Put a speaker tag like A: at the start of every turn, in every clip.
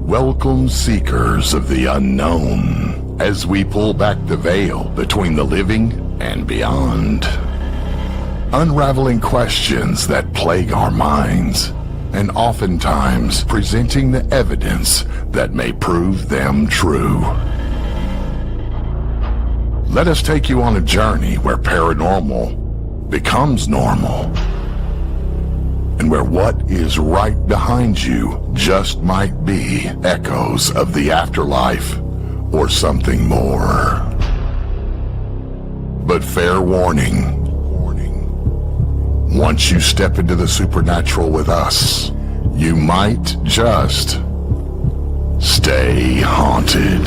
A: Welcome, seekers of the unknown, as we pull back the veil between the living and beyond. Unraveling questions that plague our minds, and oftentimes presenting the evidence that may prove them true. Let us take you on a journey where paranormal becomes normal, and where what is right behind you just might be echoes of the afterlife or something more. But fair warning, once you step into the supernatural with us, you might just stay haunted.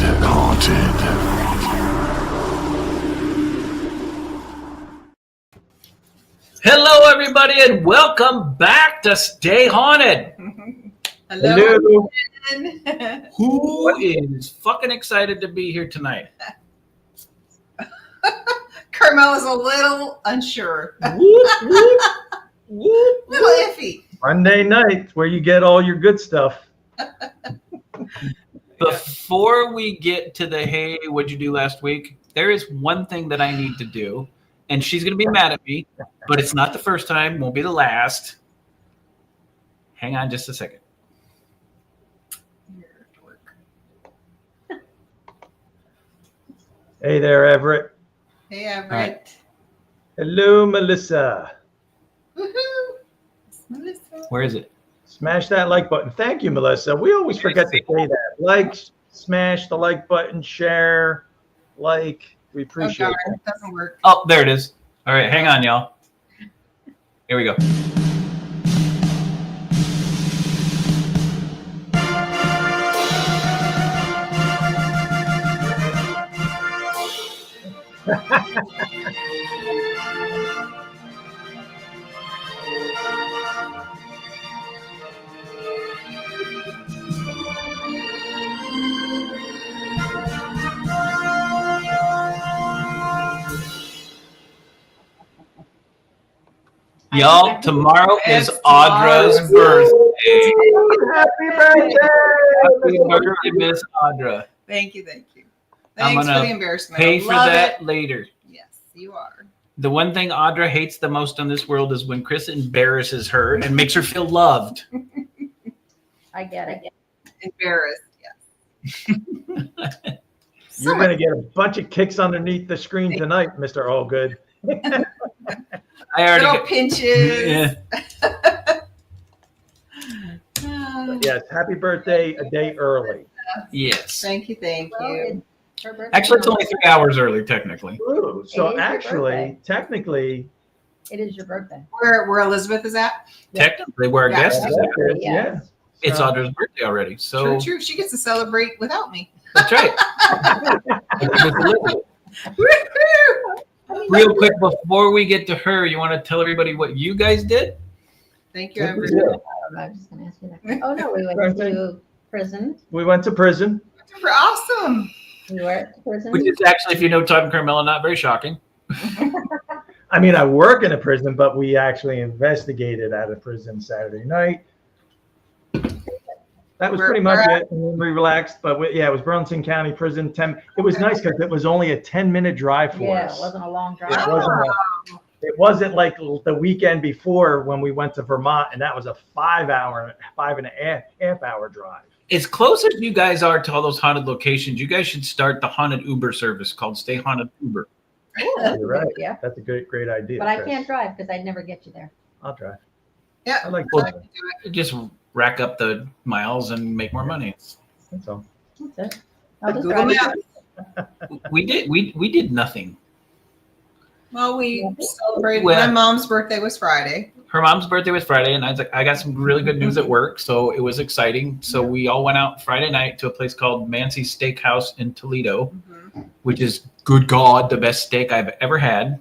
B: Hello, everybody, and welcome back to Stay Haunted.
C: Hello.
B: Who is fucking excited to be here tonight?
C: Carmela's a little unsure.
B: Whoop, whoop, whoop,
C: Little iffy.
D: Monday night, where you get all your good stuff.
B: Before we get to the hey, what'd you do last week? There is one thing that I need to do, and she's going to be mad at me, but it's not the first time, won't be the last. Hang on just a second.
D: Hey there, Everett.
C: Hey, Everett.
B: Right.
D: Hello, Melissa.
C: Woohoo. It's Melissa.
B: Where is it?
D: Smash that like button. Thank you, Melissa. We always forget to say that. Like, smash the like button, share, like. We appreciate it.
C: It doesn't work.
B: Oh, there it is. All right, hang on, y'all. Here we go. Y'all, tomorrow is Audra's birthday.
D: Happy birthday!
B: Happy birthday, Miss Audra.
C: Thank you. Thanks
B: I'm
C: for
B: gonna
C: the embarrassment.
B: Pay
C: I
B: for
C: love
B: that
C: it.
B: later.
C: Yes, you are.
B: The one thing Audra hates the most on this world is when Chris embarrasses her and makes her feel loved.
E: I get it.
C: Embarrassed, yes.
D: You're going to get a bunch of kicks underneath the screen tonight, Mr. Allgood.
B: I already
C: Little
B: got,
C: pinches.
B: yeah.
D: Yes, happy birthday a day early.
B: Yes.
C: Thank you.
E: Her birthday
B: Actually, it's only
E: tomorrow.
B: 3 hours early, technically.
D: Ooh,
E: It
D: so
E: is your
D: actually,
E: birthday.
D: technically,
E: It is your birthday.
C: Where Elizabeth is at?
B: Technically, where our
C: Yeah.
B: guest is at.
D: yeah.
B: It's
D: So-
B: Audra's birthday already. So
C: True. She gets to celebrate without me.
B: that's right.
C: Woo-hoo!
B: Real quick, before we get to her, you want to tell everybody what you guys did?
C: Thank you,
D: What we
C: Everett.
D: did.
E: I was just going to ask you that. Oh, no, we went to prison.
D: We went to prison.
C: We're awesome.
E: We were at prison.
B: Which is actually, if you know Todd and Carmela, not very shocking.
D: I mean, I work in a prison, but we actually investigated at a prison Saturday night. That was pretty much it. And then we relaxed, but it was Burlington County Prison. It was nice because it was only a 10-minute drive for
E: Yeah,
D: us.
E: it wasn't a long drive.
D: It wasn't like the weekend before when we went to Vermont, and that was a 5 and a half hour drive.
B: As close as you guys are to all those haunted locations, you guys should start the haunted Uber service called Stay Haunted Uber.
E: Ooh, that's
D: You're
E: a
D: right.
E: good idea.
D: That's a great idea.
E: But I
D: Chris.
E: can't drive because I'd never get you there.
D: I'll drive.
C: Yeah.
D: I like
B: Well,
D: driving.
B: just rack up the miles and make more money.
D: That's all.
E: That's it. I'll just
C: Google
E: drive.
C: Maps.
B: We did nothing.
C: Well, we celebrated.
B: Well-
C: My mom's birthday was Friday.
B: Her mom's birthday was Friday, and I was like, I got some really good news at work, so it was exciting. So we all went out Friday night to a place called Mancy's Steakhouse in Toledo, which is, good God, the best steak I've ever had,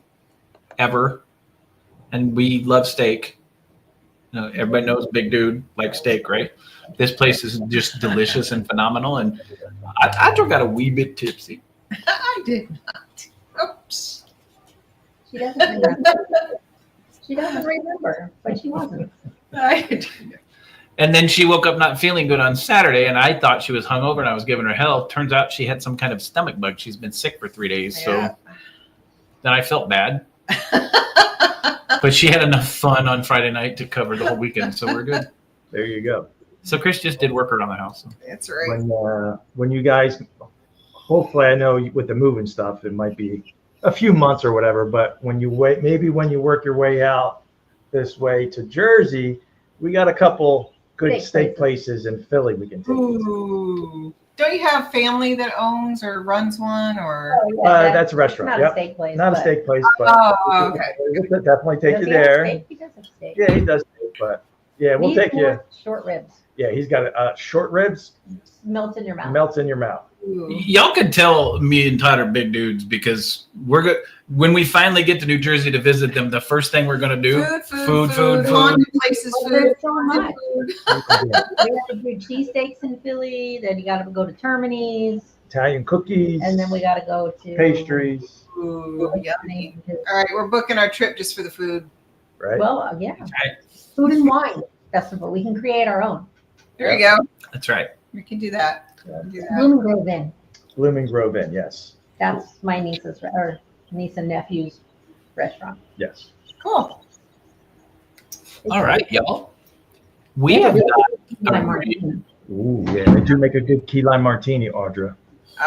B: ever. And we love steak. You know, everybody knows Big Dude likes steak, right? This place is just delicious and phenomenal. And I got a wee bit tipsy.
C: I did not. Oops.
E: She doesn't remember. She doesn't remember, but she wasn't.
B: And then she woke up not feeling good on Saturday, and I thought she was hungover and I was giving her hell. Turns out she had some kind of stomach bug. She's been sick for 3 days.
C: Yeah.
B: So then I felt bad. But she had enough fun on Friday night to cover the whole weekend, so we're good.
D: There you go.
B: So Chris just did work around the house. So.
C: That's right.
D: When you guys, hopefully, I know with the moving stuff, it might be a few months or whatever. But when you work your way out this way to Jersey, we got a couple good steak places in Philly we can take.
C: Ooh. Don't you have family that owns or runs one or?
E: Oh, yeah,
D: That's a restaurant.
E: Not a steak place.
D: Not a steak place, but
C: Oh, okay.
D: we could definitely take you there.
E: He does have steak.
D: Yeah, he does steak, but yeah, we'll take you.
E: Short ribs.
D: Yeah, he's got short ribs.
E: Melts in your mouth.
D: Melts in your mouth.
C: Ooh.
B: Y'all can tell me and Todd are big dudes because we're good. When we finally get to New Jersey to visit them, the first thing we're gonna do food.
C: Haunted places,
E: Oh,
C: food.
E: there's so much.
C: Food.
E: We have to do cheesesteaks in Philly. Then you got to go to Termini's,
D: Italian cookies.
E: and then we got to go to
D: pastries.
C: Ooh, yummy. All right, we're booking our trip just for the food.
D: Right.
E: Well, yeah,
B: Right.
E: food and wine festival. We can create our own.
C: There you go.
B: That's right.
C: We can do that.
D: Yeah.
C: We can do that.
E: Blooming Grove Inn.
D: Blooming Grove Inn, yes.
E: That's my niece and nephew's restaurant.
D: Yes.
C: Cool.
B: All right, y'all. We
E: Yeah,
B: have
E: we
B: got
E: My
B: a
E: martini.
D: Ooh, yeah, they do make a good key lime martini, Audra.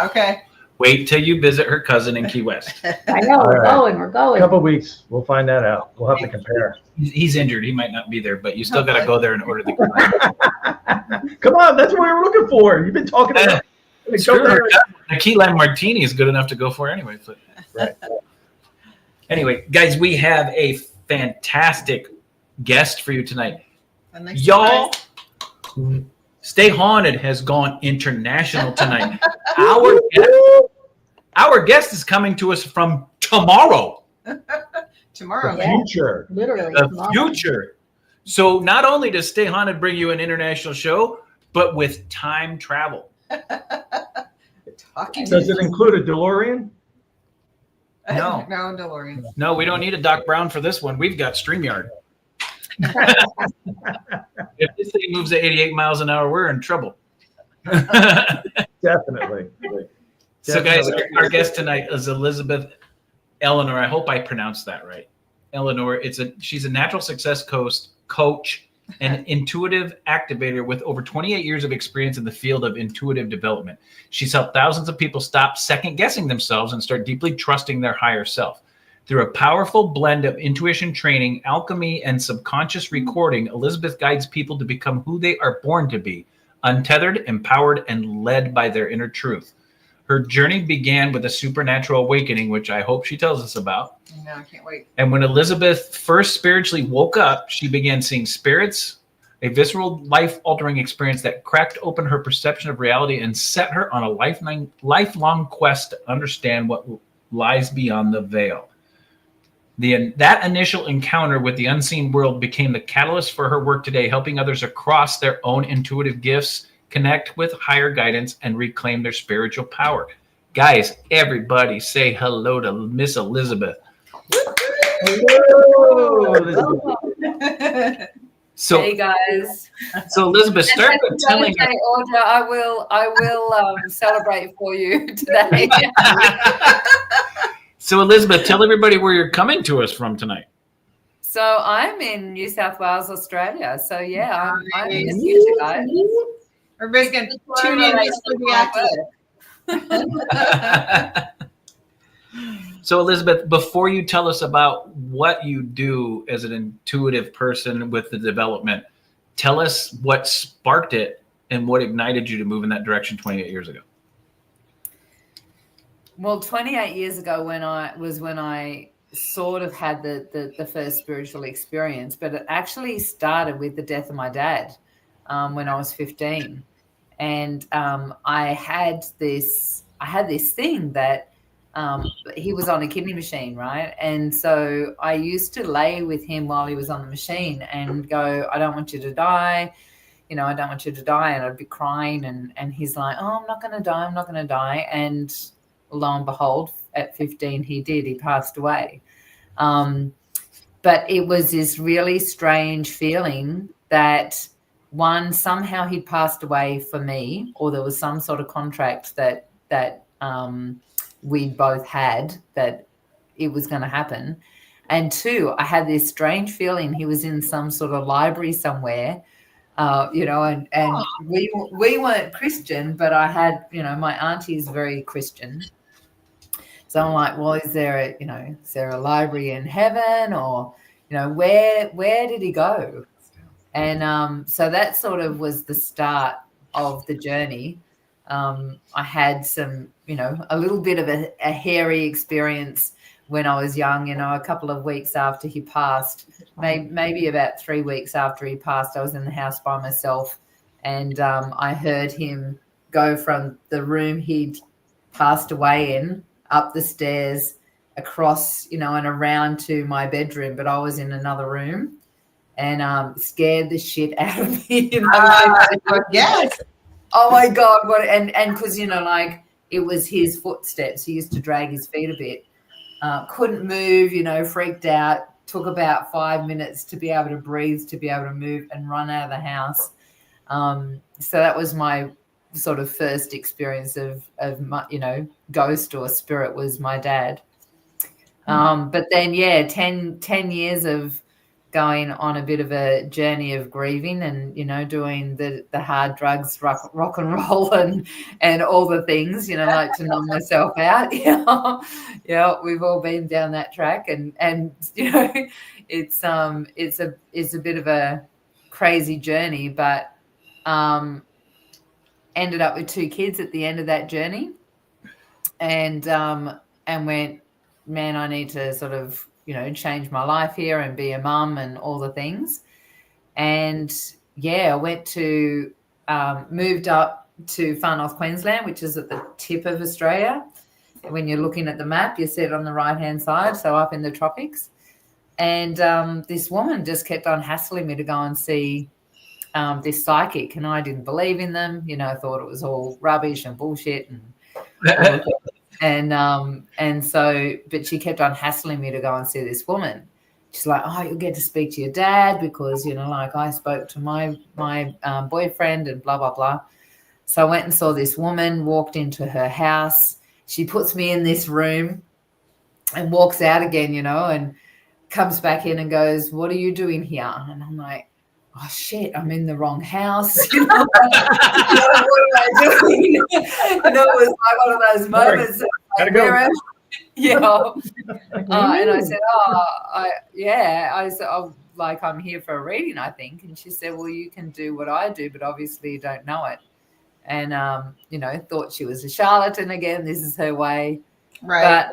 C: Okay.
B: wait till you visit her cousin in Key West.
E: I know,
D: All right.
E: we're
D: A
E: going.
D: couple weeks, we'll find that out. We'll have to compare.
B: He's injured. He might not be there, but you still got to go there and order the key lime.
D: Come on, that's what we were looking for. You've been talking about it.
B: Screw her. The key lime martini is good enough to go for anyway. But
D: Right.
B: anyway, guys, we have a fantastic guest for you tonight.
C: A nice
B: Y'all,
C: surprise.
B: Stay Haunted has gone international tonight. Our guest is coming to us from tomorrow,
C: Tomorrow.
D: The
E: Yeah.
D: future.
E: Literally.
B: the
E: tomorrow.
B: future. So not only does Stay Haunted bring you an international show, but with time travel.
C: Talking
D: Does it include a DeLorean?
B: No.
C: No, DeLorean.
B: No, we don't need a Doc Brown for this one. We've got StreamYard. If this thing moves at 88 miles an hour, we're in trouble.
D: Definitely.
B: So, guys, our guest tonight is Elizabeth Elenor. I hope I pronounced that right. Elenor, she's a natural success coach and intuitive activator with over 28 years of experience in the field of intuitive development. She's helped thousands of people stop second-guessing themselves and start deeply trusting their higher self. Through a powerful blend of intuition training, alchemy, and subconscious recording, Elizabeth guides people to become who they are born to be, untethered, empowered, and led by their inner truth. Her journey began with a supernatural awakening, which I hope she tells us about.
C: No, I can't wait.
B: And when Elizabeth first spiritually woke up, she began seeing spirits, a visceral, life-altering experience that cracked open her perception of reality and set her on a lifelong quest to understand what lies beyond the veil. That initial encounter with the unseen world became the catalyst for her work today, helping others across their own intuitive gifts connect with higher guidance and reclaim their spiritual power. Guys, everybody say hello to Miss Elizabeth. So,
F: hey guys.
B: so Elizabeth, start
F: And
B: with telling us.
F: Audra, I will celebrate for you today.
B: So, Elizabeth, tell everybody where you're coming to us from tonight.
F: So I'm in New South Wales, Australia. So yeah, I'm in the future, guys.
C: Everybody's going to tune in just for the accident.
B: So, Elizabeth, before you tell us about what you do as an intuitive person with the development, tell us what sparked it and what ignited you to move in that direction 28 years ago.
F: Well, 28 years ago when I sort of had the first spiritual experience, but it actually started with the death of my dad when I was 15. And I had this thing that he was on a kidney machine, right? And so I used to lay with him while he was on the machine and go, I don't want you to die. You know, I don't want you to die. And I'd be crying and he's like, oh, I'm not going to die. I'm not going to die. And lo and behold, at 15, he did. He passed away. But it was this really strange feeling that one, somehow he'd passed away for me, or there was some sort of contract that we both had that it was going to happen. And two, I had this strange feeling he was in some sort of library somewhere, and we weren't Christian, but I had, my auntie is very Christian. So I'm like, well, is there a library in heaven, or, where did he go? And so that sort of was the start of the journey. I had some, a little bit of a hairy experience when I was young, a couple of weeks after he passed, maybe about 3 weeks after he passed. I was in the house by myself, and I heard him go from the room he'd passed away in, up the stairs, across, and around to my bedroom, but I was in another room, and scared the shit out of me.
C: Yes.
F: Oh my God. What? And because, it was his footsteps. He used to drag his feet a bit. Couldn't move, freaked out. Took about 5 minutes to be able to breathe, to be able to move and run out of the house. So that was my sort of first experience of my, ghost or spirit, was my dad. But then, 10 years of going on a bit of a journey of grieving and, doing the hard drugs, rock and roll and all the things, like to numb myself out. Yeah, we've all been down that track, and it's a bit of a crazy journey, but ended up with 2 kids at the end of that journey, and went, man, I need to sort of, change my life here and be a mum and all the things. And I went to, moved up to Far North Queensland, which is at the tip of Australia. When you're looking at the map, you see it on the right-hand side, so up in the tropics. And this woman just kept on hassling me to go and see this psychic, and I didn't believe in them. I thought it was all rubbish and bullshit and so, but she kept on hassling me to go and see this woman. She's like, oh, you'll get to speak to your dad because, I spoke to my boyfriend and blah, blah, blah. So I went and saw this woman, walked into her house. She puts me in this room and walks out again, and comes back in and goes, what are you doing here? And I'm like, oh, shit, I'm in the wrong house. What am I doing? It was like one of those moments.
D: Gotta go.
F: And I said, I said, I'm here for a reading, I think. And she said, well, you can do what I do, but obviously you don't know it. And, thought she was a charlatan again. This is her way.
C: Right.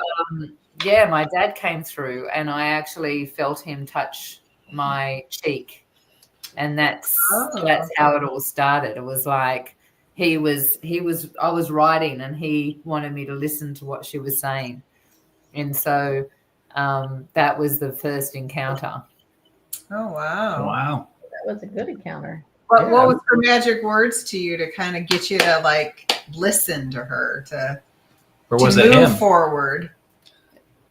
F: But, my dad came through, and I actually felt him touch my cheek. And that's how it all started. It was like I was writing, and he wanted me to listen to what she was saying. And so that was the first encounter.
C: Oh, wow.
B: Wow.
E: That was a good encounter.
C: What was her magic words to you to kind of get you to listen to her, to move forward?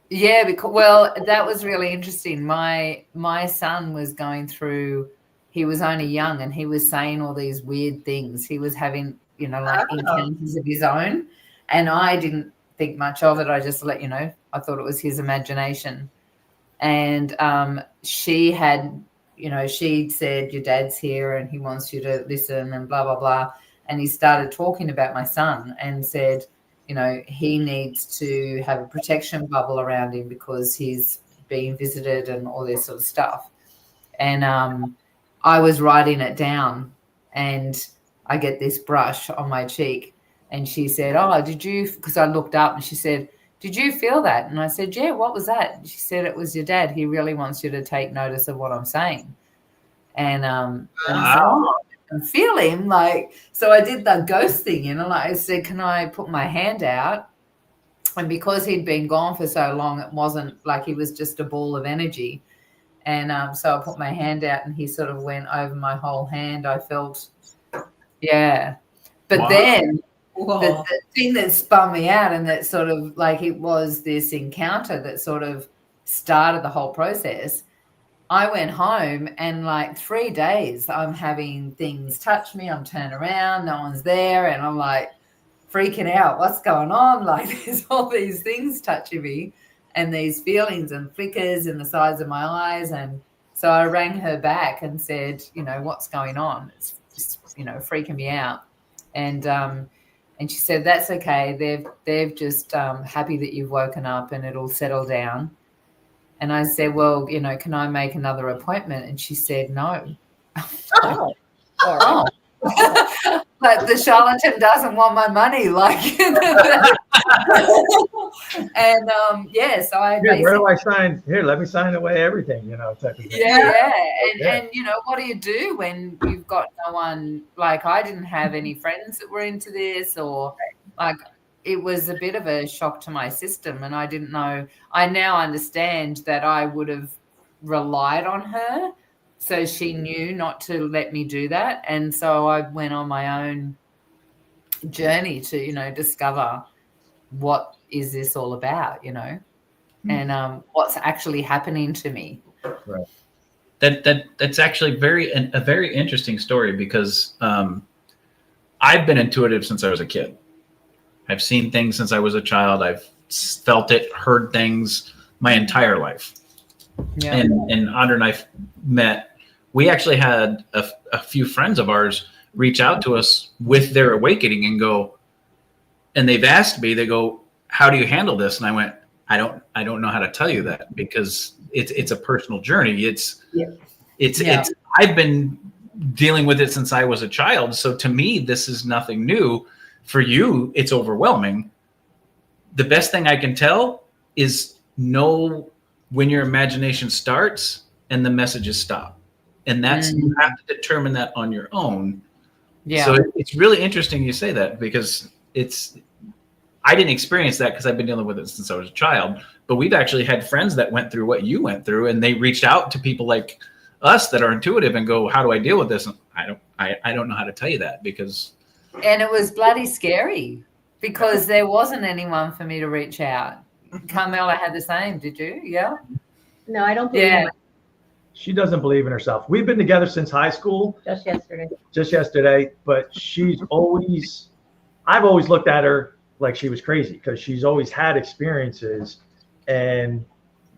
F: Yeah, because that was really interesting. My son was going through, he was only young, and he was saying all these weird things. He was having, encounters of his own, and I didn't think much of it. I just I thought it was his imagination. And she had, she'd said, your dad's here and he wants you to listen and blah, blah, blah. And he started talking about my son and said, he needs to have a protection bubble around him because he's being visited and all this sort of stuff. And I was writing it down, and I get this brush on my cheek, and she said, oh, did you, because I looked up, and she said, did you feel that? And I said, yeah, what was that? And she said, it was your dad. He really wants you to take notice of what I'm saying. And I said, oh, I can feel him. So I did the ghost thing, I said, can I put my hand out? And because he'd been gone for so long, it wasn't like he was just a ball of energy. And so I put my hand out, and he sort of went over my whole hand. I felt, But then the thing that spun me out, and that sort of it was this encounter that sort of started the whole process. I went home and like 3 days I'm having things touch me. I'm turning around, no one's there. And I'm like freaking out. What's going on? Like there's all these things touching me and these feelings and flickers in the sides of my eyes. And so I rang her back and said, you know, what's going on? It's just, you know, freaking me out. And she said, that's okay. They've just happy that you've woken up and it'll settle down. And I said, well, you know, can I make another appointment? And she said, no.
E: Oh, all right.
F: Oh. But the charlatan doesn't want my money. Like, and so I
D: Here, where do I sign? Here, let me sign away everything, you know, type of thing.
F: Yeah. And, you know, what do you do when you've got no one? Like, I didn't have any friends that were into this, or like, it was a bit of a shock to my system, and I didn't know. I now understand that I would have relied on her, so she knew not to let me do that. And so I went on my own journey to, you know, discover what is this all about, you know, and what's actually happening to me.
D: Right.
B: That's actually a very interesting story, because I've been intuitive since I was a kid. I've seen things since I was a child. I've felt it, heard things my entire life.
F: Yeah.
B: And Audra and I met. We actually had a few friends of ours reach out to us with their awakening and go, and they've asked me, they go, how do you handle this? And I went, I don't know how to tell you that, because it's a personal journey. It's I've been dealing with it since I was a child. So to me, this is nothing new. For you, it's overwhelming. The best thing I can tell is know when your imagination starts and the messages stop. And that's, you have to determine that on your own.
F: Yeah.
B: So it's really interesting you say that, because I didn't experience that because I've been dealing with it since I was a child, but we've actually had friends that went through what you went through, and they reached out to people like us that are intuitive and go, how do I deal with this? And I don't know how to tell you that, because.
F: And it was bloody scary, because there wasn't anyone for me to reach out. Carmela had the same. Did you? Yeah.
E: No, I don't believe in it.
D: She doesn't believe in herself. We've been together since high school. Just yesterday. But I've always looked at her like she was crazy, because she's always had experiences. And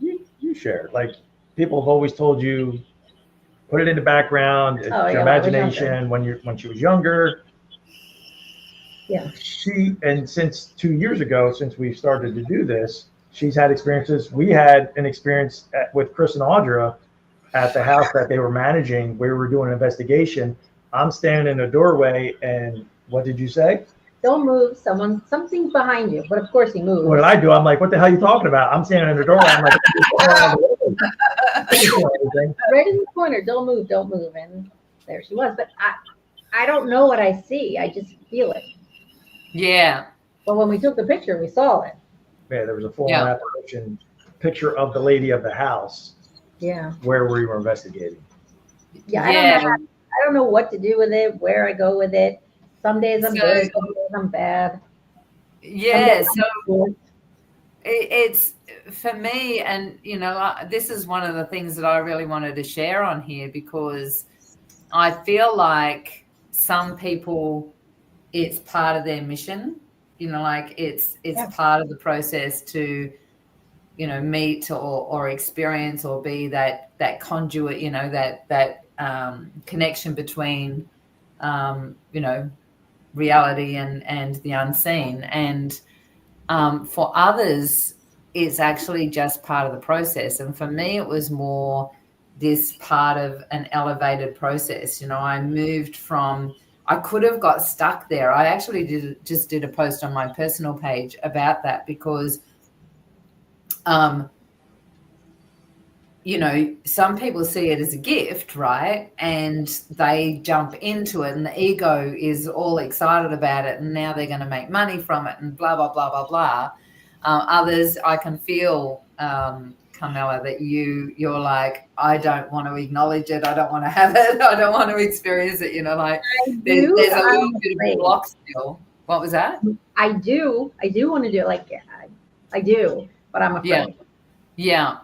D: you share, like, people have always told you, put it in the background, it's your imagination when she was younger.
E: Yeah.
D: And since 2 years ago, since we started to do this, she's had experiences. We had an experience with Chris and Audra at the house that they were managing. We were doing an investigation. I'm standing in a doorway, and what did you say?
E: Don't move. Something's behind you. But of course he moved.
D: What did I do? I'm like, what the hell are you talking about? I'm standing in the doorway. I'm like,
E: right in the corner. Don't move. And there she was. But I don't know what I see. I just feel it.
F: Yeah.
E: But when we took the picture, we saw it.
D: Yeah, there was a full apparition picture of the lady of the house.
E: Yeah.
D: Where we were investigating.
E: Yeah. I don't know what to do with it, where I go with it. Some days I'm good, some days I'm bad.
F: Yeah. So it's for me, and you know, this is one of the things that I really wanted to share on here, because I feel like some people, it's part of their mission, you know, like it's part of the process to, you know, meet or experience or be that conduit, you know, that connection between, you know, reality and the unseen. And for others, it's actually just part of the process. And for me, it was more this part of an elevated process. You know, I moved from, I could have got stuck there. I actually just did a post on my personal page about that, because you know, some people see it as a gift, right? And they jump into it, and the ego is all excited about it, and now they're going to make money from it, and blah, blah, blah, blah, blah. Others, I can feel, Carmela, that you're like, I don't want to acknowledge it. I don't want to have it. I don't want to experience it. You know, like there's a little bit of a block still. What was that?
E: I do want to do it. Like, I do, but I'm afraid.
F: Yeah.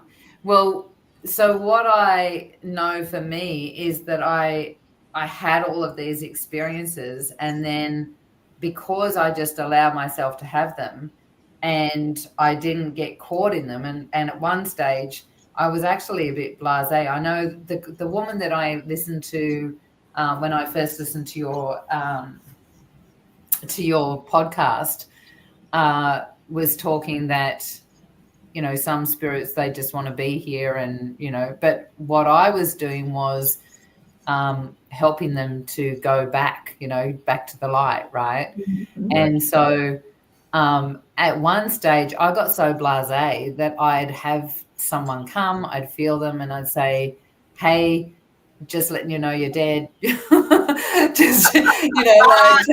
F: Well, So what I know for me is that I had all of these experiences, and then because I just allowed myself to have them and I didn't get caught in them, and at one stage I was actually a bit blasé. I know the woman that I listened to when I first listened to your podcast was talking that, you know, some spirits, they just want to be here, and, you know, but what I was doing was helping them to go back, you know, back to the light, right?
E: Mm-hmm.
F: And so at one stage I got so blasé that I'd have someone come, I'd feel them, and I'd say, hey, just letting you know you're dead. Just, you know, like,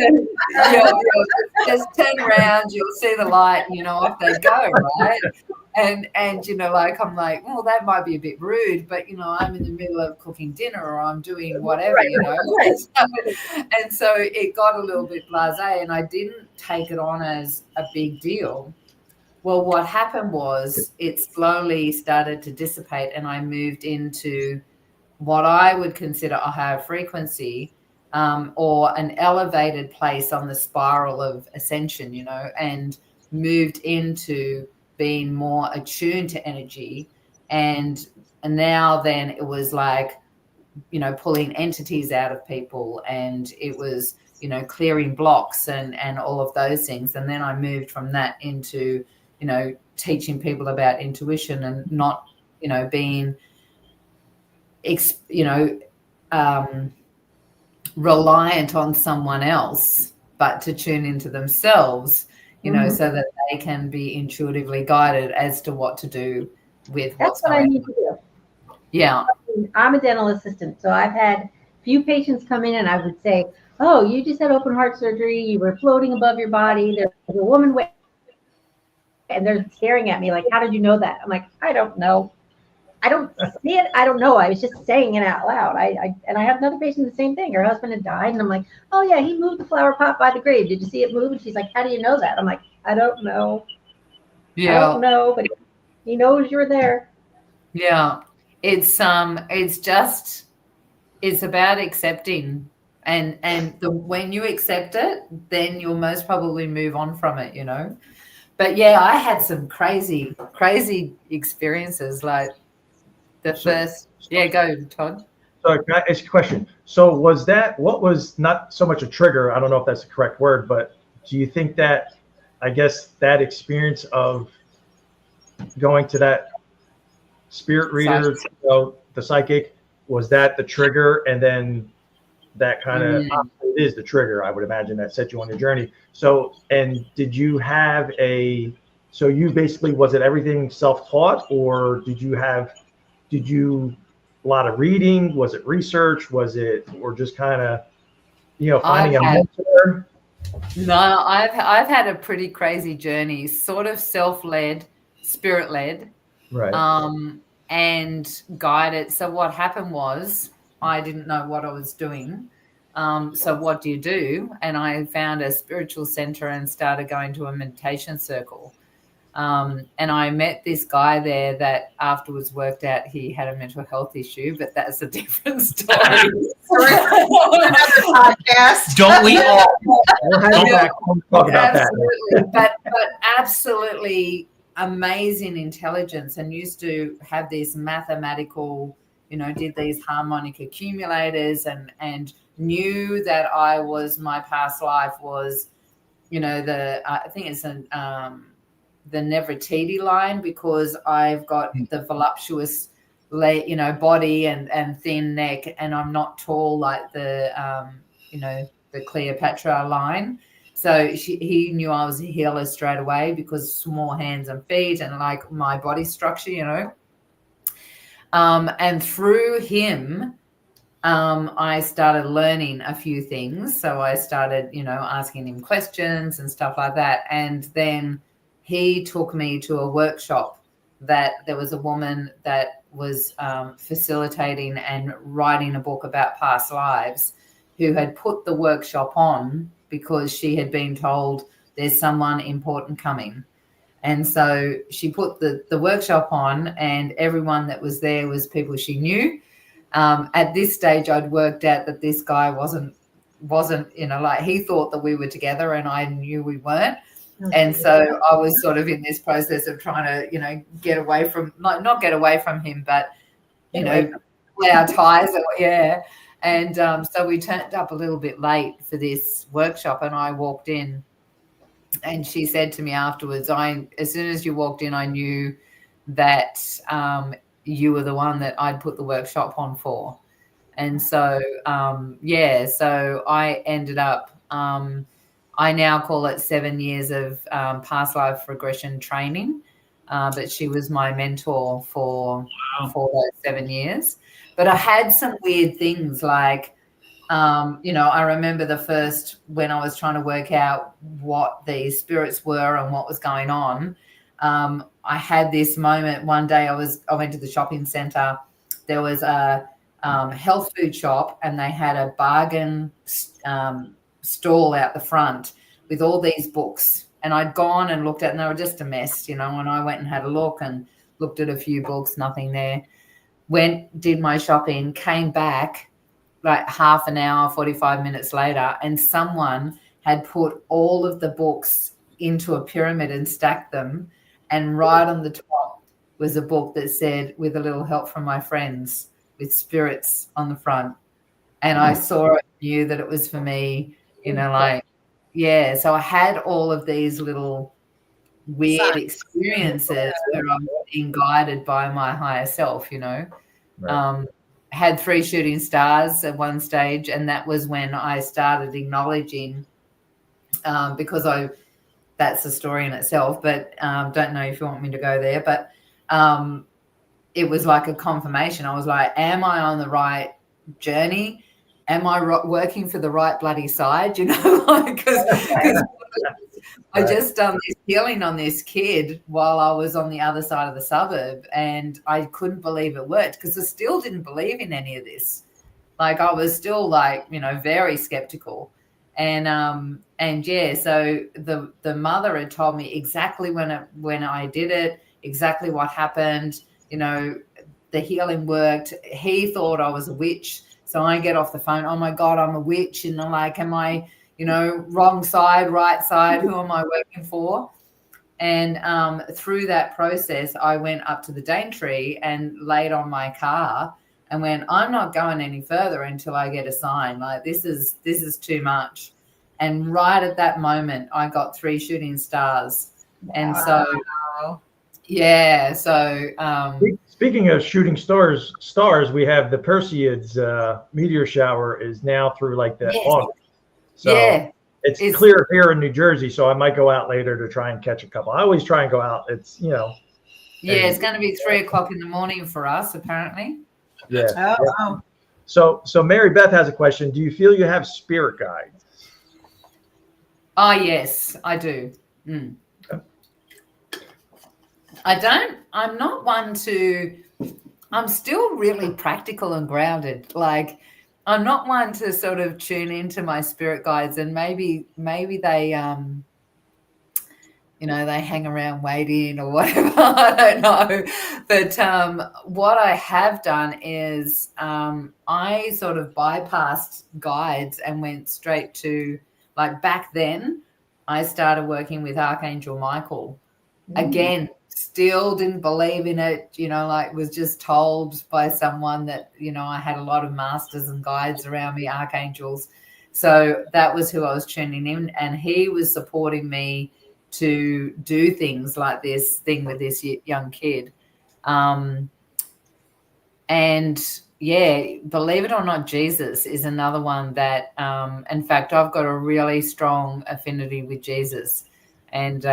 F: just turn around, you'll see the light, you know, off they go, right? And you know, like, I'm like, well, that might be a bit rude, but, you know, I'm in the middle of cooking dinner or I'm doing whatever, you know. And so it got a little bit blasé, and I didn't take it on as a big deal. Well, what happened was it slowly started to dissipate, and I moved into what I would consider a higher frequency, or an elevated place on the spiral of ascension, you know, and moved into being more attuned to energy. And now then it was like, you know, pulling entities out of people, and it was, you know, clearing blocks and all of those things. And then I moved from that into, you know, teaching people about intuition and not, you know, being reliant on someone else, but to tune into themselves, you know, so that they can be intuitively guided as to what to do with
E: That's what I need to do.
F: Yeah.
E: I'm a dental assistant, so I've had few patients come in and I would say, oh, you just had open heart surgery, you were floating above your body, there's a woman and they're staring at me like, how did you know that? I'm like, I don't know. I don't see it. I don't know. I was just saying it out loud. I have another patient, the same thing. Her husband had died, and I'm like, oh yeah, he moved the flower pot by the grave. Did you see it move? And she's like, how do you know that? I'm like, I don't know.
F: Yeah.
E: I don't know, but he knows you're there.
F: Yeah. It's about accepting, and when you accept it, then you'll most probably move on from it, you know. But yeah, I had some crazy experiences, like go, Todd.
D: So can I ask you a question? So what was not so much a trigger, I don't know if that's the correct word, but do you think that, I guess, that experience of going to that spirit reader, you know, the psychic, was that the trigger? And then that kind of, it is the trigger, I would imagine, that set you on your journey. So, and did you have so you basically, was it everything self-taught, or did you a lot of reading? Was it research? Was it, or just kind of, you know, finding a mentor?
F: No, I've had a pretty crazy journey, sort of self-led, spirit-led,
D: right,
F: and guided. So what happened was, I didn't know what I was doing. So what do you do? And I found a spiritual center and started going to a meditation circle. And I met this guy there that afterwards worked out he had a mental health issue, but that's a different story.
C: Podcast.
B: Don't we all?
D: Talk about
F: Absolutely. But absolutely amazing intelligence, and used to have these mathematical, you know, did these harmonic accumulators, and knew that my past life was, you know, I think it's the Nefertiti line, because I've got the voluptuous, you know, body and thin neck, and I'm not tall like the, you know, the Cleopatra line. So he knew I was a healer straight away, because small hands and feet and like my body structure, you know. And through him, I started learning a few things. So I started, you know, asking him questions and stuff like that. And then he took me to a workshop that there was a woman that was facilitating and writing a book about past lives, who had put the workshop on because she had been told there's someone important coming. And so she put the workshop on, and everyone that was there was people she knew. At this stage, I'd worked out that this guy wasn't, like, he thought that we were together and I knew we weren't. And so I was sort of in this process of trying to, get away from, not get away from him, but, play our ties. Yeah. And so we turned up a little bit late for this workshop, and I walked in, and she said to me afterwards, as soon as you walked in, I knew that you were the one that I'd put the workshop on for. And so, so I ended up, I now call it 7 years of past life regression training, but she was my mentor for those 7 years. But I had some weird things like, I remember when I was trying to work out what these spirits were and what was going on, I had this moment one day. I went to the shopping centre. There was a health food shop, and they had a bargain stall out the front with all these books. And I'd gone and looked at, and they were just a mess, and I went and had a look and looked at a few books, nothing there. Did my shopping, came back like half an hour, 45 minutes later, and someone had put all of the books into a pyramid and stacked them. And right on the top was a book that said, "With a little help from my friends," with spirits on the front. And I saw it, knew that it was for me, So I had all of these little weird experiences where I'm being guided by my higher self, Right. Had 3 shooting stars at one stage, and that was when I started acknowledging, because that's a story in itself, but don't know if you want me to go there, but it was like a confirmation. I was like, am I on the right journey? Am I working for the right bloody side? Because I just done this healing on this kid while I was on the other side of the suburb, and I couldn't believe it worked, because I still didn't believe in any of this. Like, I was still very skeptical. And so the mother had told me exactly when I did it, exactly what happened. The healing worked. He thought I was a witch. So I get off the phone, oh my God, I'm a witch. And I'm like, am I, wrong side, right side? Who am I working for? And through that process, I went up to the Daintree and laid on my car and went, I'm not going any further until I get a sign. Like, this is too much. And right at that moment, I got 3 shooting stars. Wow. And so, yeah. So
D: speaking of shooting stars, we have the Perseids meteor shower is now through like the August. So it's clear here in New Jersey. So I might go out later to try and catch a couple. I always try and go out. It's,
F: it's going to be 3:00 in the morning for us, apparently.
D: Yeah. Oh, wow. So Mary Beth has a question. Do you feel you have spirit guides?
F: Oh, yes, I do. I'm not one to, I'm still really practical and grounded. Like, I'm not one to sort of tune into my spirit guides, and maybe they, they hang around waiting or whatever. I don't know. But what I have done is I sort of bypassed guides and went straight to, like, back then, I started working with Archangel Michael. Again, still didn't believe in it, was just told by someone that, I had a lot of masters and guides around me, archangels. So that was who I was tuning in, and he was supporting me to do things like this thing with this young kid. And yeah, believe it or not, Jesus is another one that, in fact, I've got a really strong affinity with Jesus. And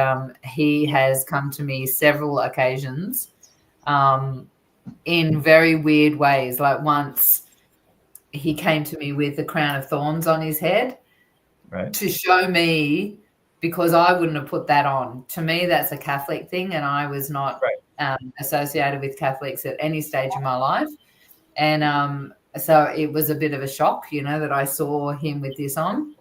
F: he has come to me several occasions in very weird ways. Like, once he came to me with a crown of thorns on his head, right, to show me, because I wouldn't have put that on. To me, that's a Catholic thing, and I was not associated with Catholics at any stage of my life. And so it was a bit of a shock, that I saw him with this on.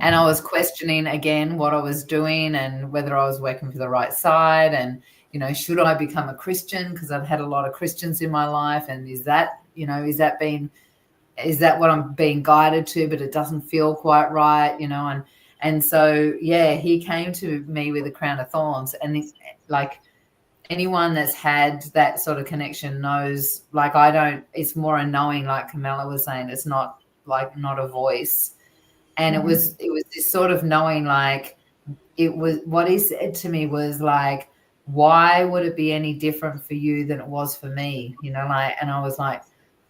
F: And I was questioning again what I was doing and whether I was working for the right side, and, you know, should I become a Christian? Because I've had a lot of Christians in my life. And is that what I'm being guided to, but it doesn't feel quite right, you know? And so, yeah, he came to me with a crown of thorns, and like anyone that's had that sort of connection knows, like, it's more a knowing, like Camilla was saying, it's not a voice. And it was this sort of knowing, like, it was, what he said to me was like, why would it be any different for you than it was for me? You know, like, and I was like,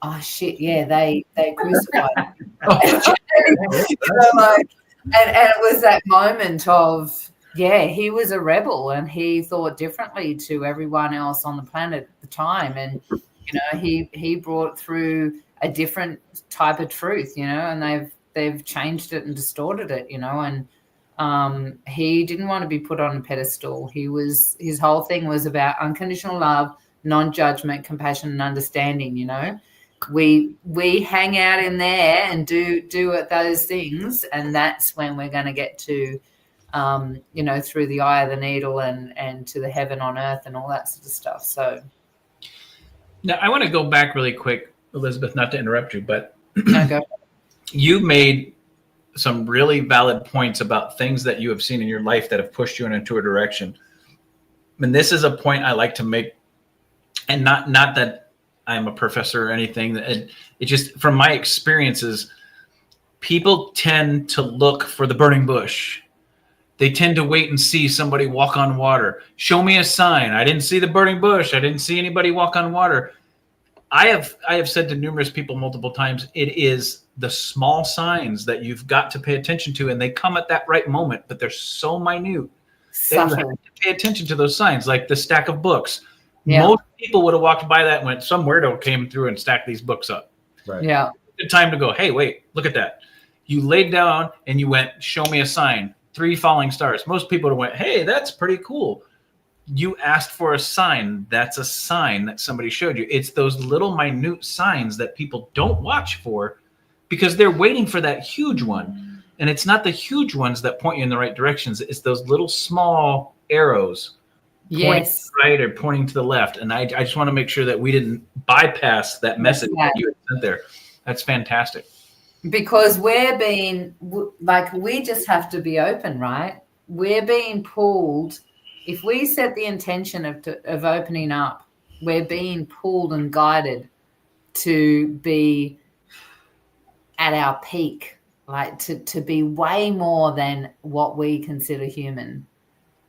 F: oh shit, yeah, they crucified me. You know, like, and it was that moment of, yeah, he was a rebel and he thought differently to everyone else on the planet at the time. And, you know, he brought through a different type of truth, you know, and they've changed it and distorted it, you know. And he didn't want to be put on a pedestal. His whole thing was about unconditional love, non-judgment, compassion, and understanding, you know. We hang out in there and do those things, and that's when we're going to get to, you know, through the eye of the needle and to the heaven on earth and all that sort of stuff. So
B: now I want to go back really quick, Elizabeth, not to interrupt you, but
F: go.
B: You made some really valid points about things that you have seen in your life that have pushed you into a direction. And this is a point I like to make, and not that I'm a professor or anything. It just, from my experiences, people tend to look for the burning bush. They tend to wait and see somebody walk on water. Show me a sign. I didn't see the burning bush. I didn't see anybody walk on water. I have said to numerous people multiple times, it is the small signs that you've got to pay attention to, and they come at that right moment, but they're so minute that you have to pay attention to those signs, like the stack of books. Yeah. Most people would have walked by that and went, some weirdo came through and stacked these books up.
D: Right.
F: Yeah.
B: Good time to go, hey, wait, look at that. You laid down and you went, show me a sign. 3 falling stars. Most people would have went, hey, that's pretty cool. You asked for a sign. That's a sign that somebody showed you. It's those little minute signs that people don't watch for because they're waiting for that huge one. And it's not the huge ones that point you in the right directions. It's those little small arrows. Pointing to the right or pointing to the left. And I just want to make sure that we didn't bypass that message that you had sent there. That's fantastic.
F: Because we're being, like, we just have to be open, right? We're being pulled. If we set the intention of opening up, we're being pulled and guided to be at our peak, like to be way more than what we consider human.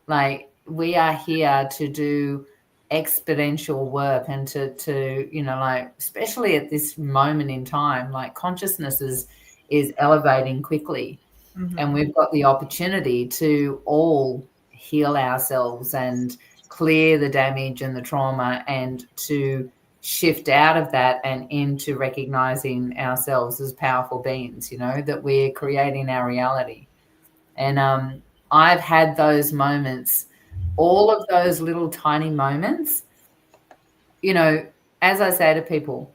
F: Like, we are here to do exponential work and to you know, like, especially at this moment in time, like, consciousness is elevating quickly. Mm-hmm. And we've got the opportunity to all heal ourselves and clear the damage and the trauma, and to shift out of that and into recognizing ourselves as powerful beings, you know, that we're creating our reality. And I've had those moments, all of those little tiny moments, you know, as I say to people,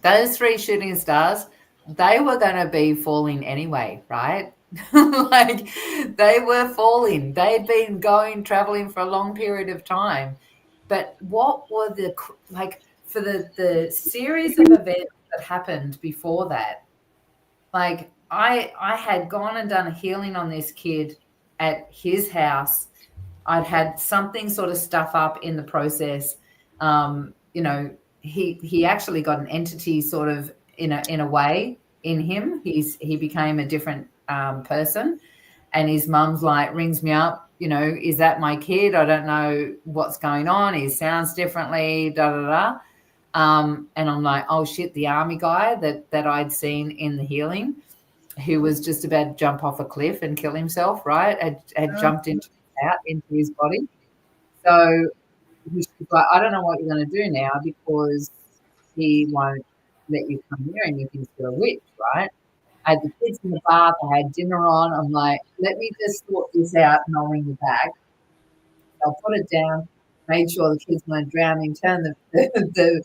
F: those 3 shooting stars, they were going to be falling anyway, right? Like, they were falling. They'd been traveling for a long period of time. But what were for the series of events that happened before that, like, I had gone and done a healing on this kid at his house. I'd had something sort of stuff up in the process. You know, he actually got an entity sort of in a way in him. He became a different person, and his mum's like, rings me up, you know, is that my kid? I don't know what's going on. He sounds differently, da da da. And I'm like, oh shit, the army guy that I'd seen in the healing, who was just about to jump off a cliff and kill himself, right? Had jumped into his body. So he's like, I don't know what you're going to do now, because he won't let you come near him if he's still a witch, right? I had the kids in the bath. I had dinner on. I'm like, let me just sort this out, and I'll ring you back. I put it down, made sure the kids weren't drowning, turned the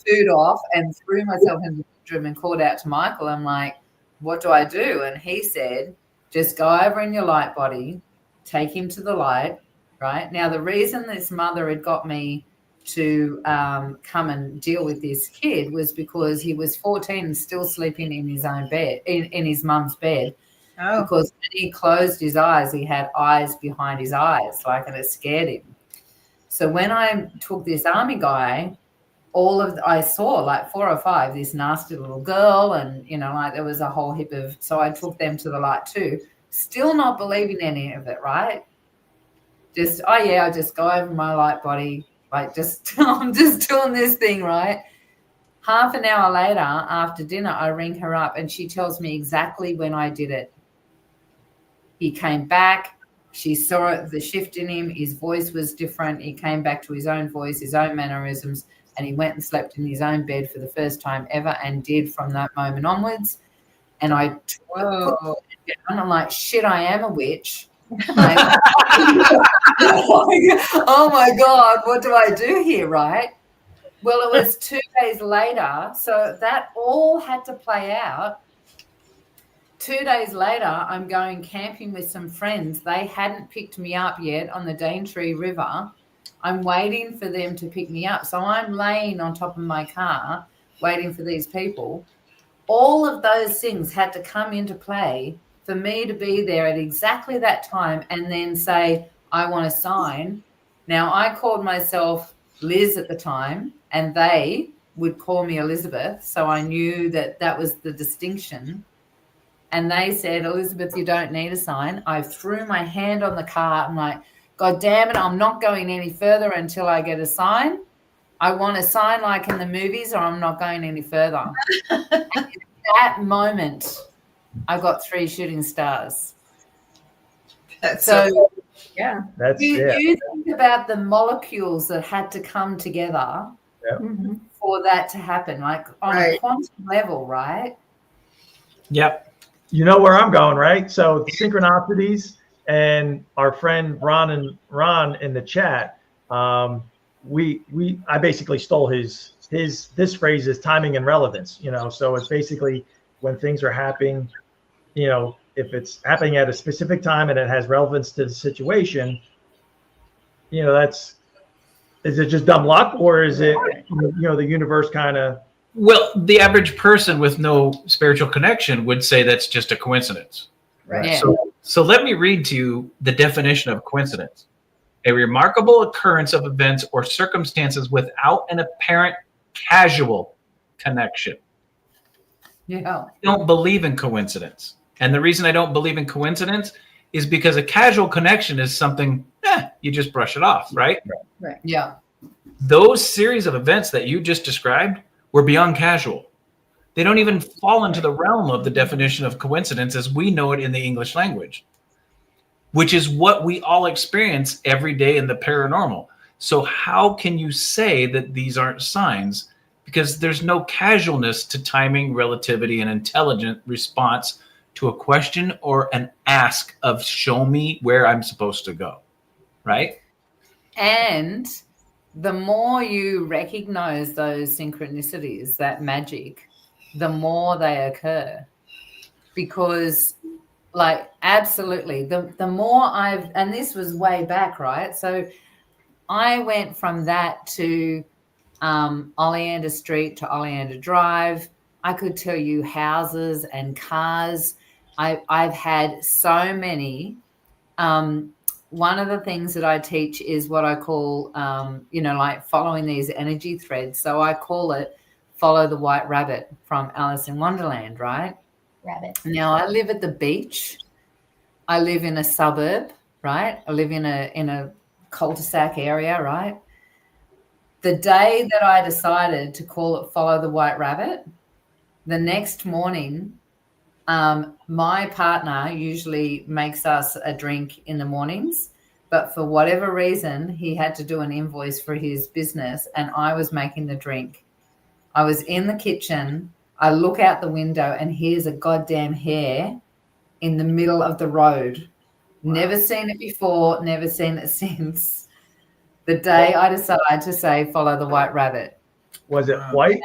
F: food off, and threw myself in the bedroom and called out to Michael. I'm like, what do I do? And he said, just go over in your light body, take him to the light, right? Now, the reason this mother had got me to come and deal with this kid was because he was 14 and still sleeping in his own bed, in his mum's bed.
C: Oh.
F: Because when he closed his eyes, he had eyes behind his eyes, and it scared him. So when I took this army guy, I saw 4 or 5, this nasty little girl, and there was a whole heap of. So I took them to the light too, still not believing any of it, right? Just I just go over my light body, I'm just doing this thing, right? Half an hour later, after dinner, I ring her up, and she tells me exactly when I did it. He came back. She saw the shift in him. His voice was different. He came back to his own voice, his own mannerisms, and he went and slept in his own bed for the first time ever, and did from that moment onwards. And I I'm like, shit, I am a witch. Oh my God, what do I do here, right? Well, it was 2 days later, so that all had to play out. 2 days later, I'm going camping with some friends. They hadn't picked me up yet on the Daintree River. I'm waiting for them to pick me up. So I'm laying on top of my car waiting for these people. All of those things had to come into play for me to be there at exactly that time and then say, I want a sign. Now, I called myself Liz at the time, and they would call me Elizabeth. So I knew that was the distinction. And they said, Elizabeth, you don't need a sign. I threw my hand on the car. I'm like, God damn it, I'm not going any further until I get a sign. I want a sign like in the movies, or I'm not going any further. And in that moment, I got 3 shooting stars.
C: That's
F: yeah.
D: That's
F: you think about the molecules that had to come together for that to happen, on a quantum level, right?
B: Yep.
D: You know where I'm going, right? So synchronicities, and our friend Ron in the chat, I basically stole his this phrase is timing and relevance, so it's basically when things are happening, if it's happening at a specific time and it has relevance to the situation, is it just dumb luck, or is it, the universe kind of.
B: Well, the average person with no spiritual connection would say that's just a coincidence.
C: Right.
F: Yeah.
B: So let me read to you the definition of coincidence. A remarkable occurrence of events or circumstances without an apparent casual connection.
F: Yeah.
B: I don't believe in coincidence. And the reason I don't believe in coincidence is because a casual connection is something, you just brush it off, right?
C: Right.
F: Yeah.
B: Those series of events that you just described were beyond casual. They don't even fall into the realm of the definition of coincidence as we know it in the English language, which is what we all experience every day in the paranormal. So how can you say that these aren't signs? Because there's no casualness to timing, relativity, and intelligent response to a question or an ask of show me where I'm supposed to go, right?
F: And the more you recognize those synchronicities, that magic, the more they occur. Because, absolutely, the more and this was way back, right? So I went from that to Oleander Street to Oleander Drive. I could tell you houses and cars. I've had so many. One of the things that I teach is what I call, following these energy threads. So I call it Follow the White Rabbit from Alice in Wonderland, right?
E: Rabbit.
F: Now, I live at the beach. I live in a suburb, right? I live in a cul-de-sac area, right? The day that I decided to call it Follow the White Rabbit, the next morning, my partner usually makes us a drink in the mornings, but for whatever reason, he had to do an invoice for his business, and I was making the drink. I was in the kitchen. I look out the window, and here's a goddamn hare in the middle of the road. Wow. Never seen it before, never seen it since. The day I decided to say, follow the white rabbit.
D: Was it white?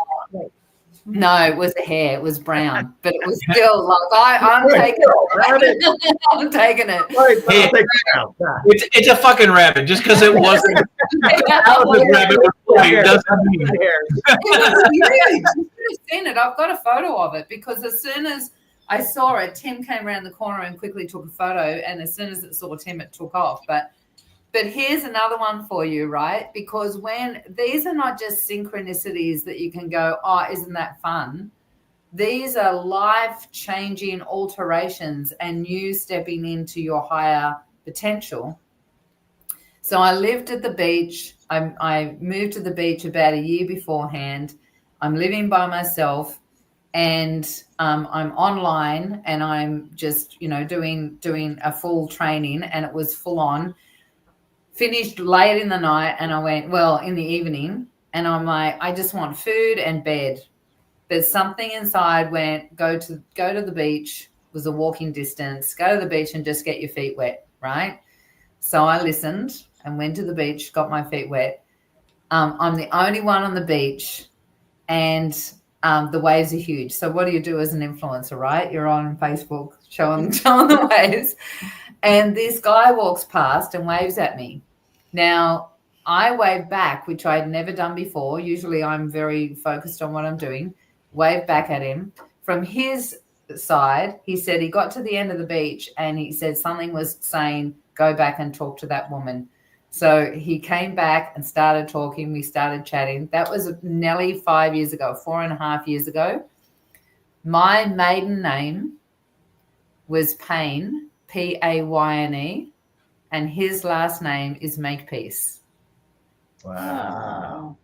F: No, it was a hair. It was brown, but it was still like I'm taking it. I'm taking it.
B: Hey, it's a fucking rabbit. Just because it wasn't a rabbit doesn't mean
F: it was huge. You should have seen it. I've got a photo of it because as soon as I saw it, Tim came around the corner and quickly took a photo. And as soon as it saw Tim, it took off. But here's another one for you, right? Because when these are not just synchronicities that you can go, oh, isn't that fun? These are life-changing alterations and you stepping into your higher potential. So I lived at the beach. I moved to the beach about a year beforehand. I'm living by myself and I'm online and I'm just, doing a full training and it was full on. Finished late in the night and I went, in the evening, and I'm like, I just want food and bed. But something inside went, go to the beach, was a walking distance, go to the beach and just get your feet wet, right? So I listened and went to the beach, got my feet wet. I'm the only one on the beach and the waves are huge. So what do you do as an influencer, right? You're on Facebook showing the waves. And this guy walks past and waves at me. Now, I wave back, which I had never done before. Usually I'm very focused on what I'm doing. Wave back at him. From his side, he said he got to the end of the beach and he said something was saying, go back and talk to that woman. So he came back and started talking. We started chatting. That was nearly 5 years ago, 4.5 years ago. My maiden name was Payne, Payne, and his last name is Makepeace.
D: Wow.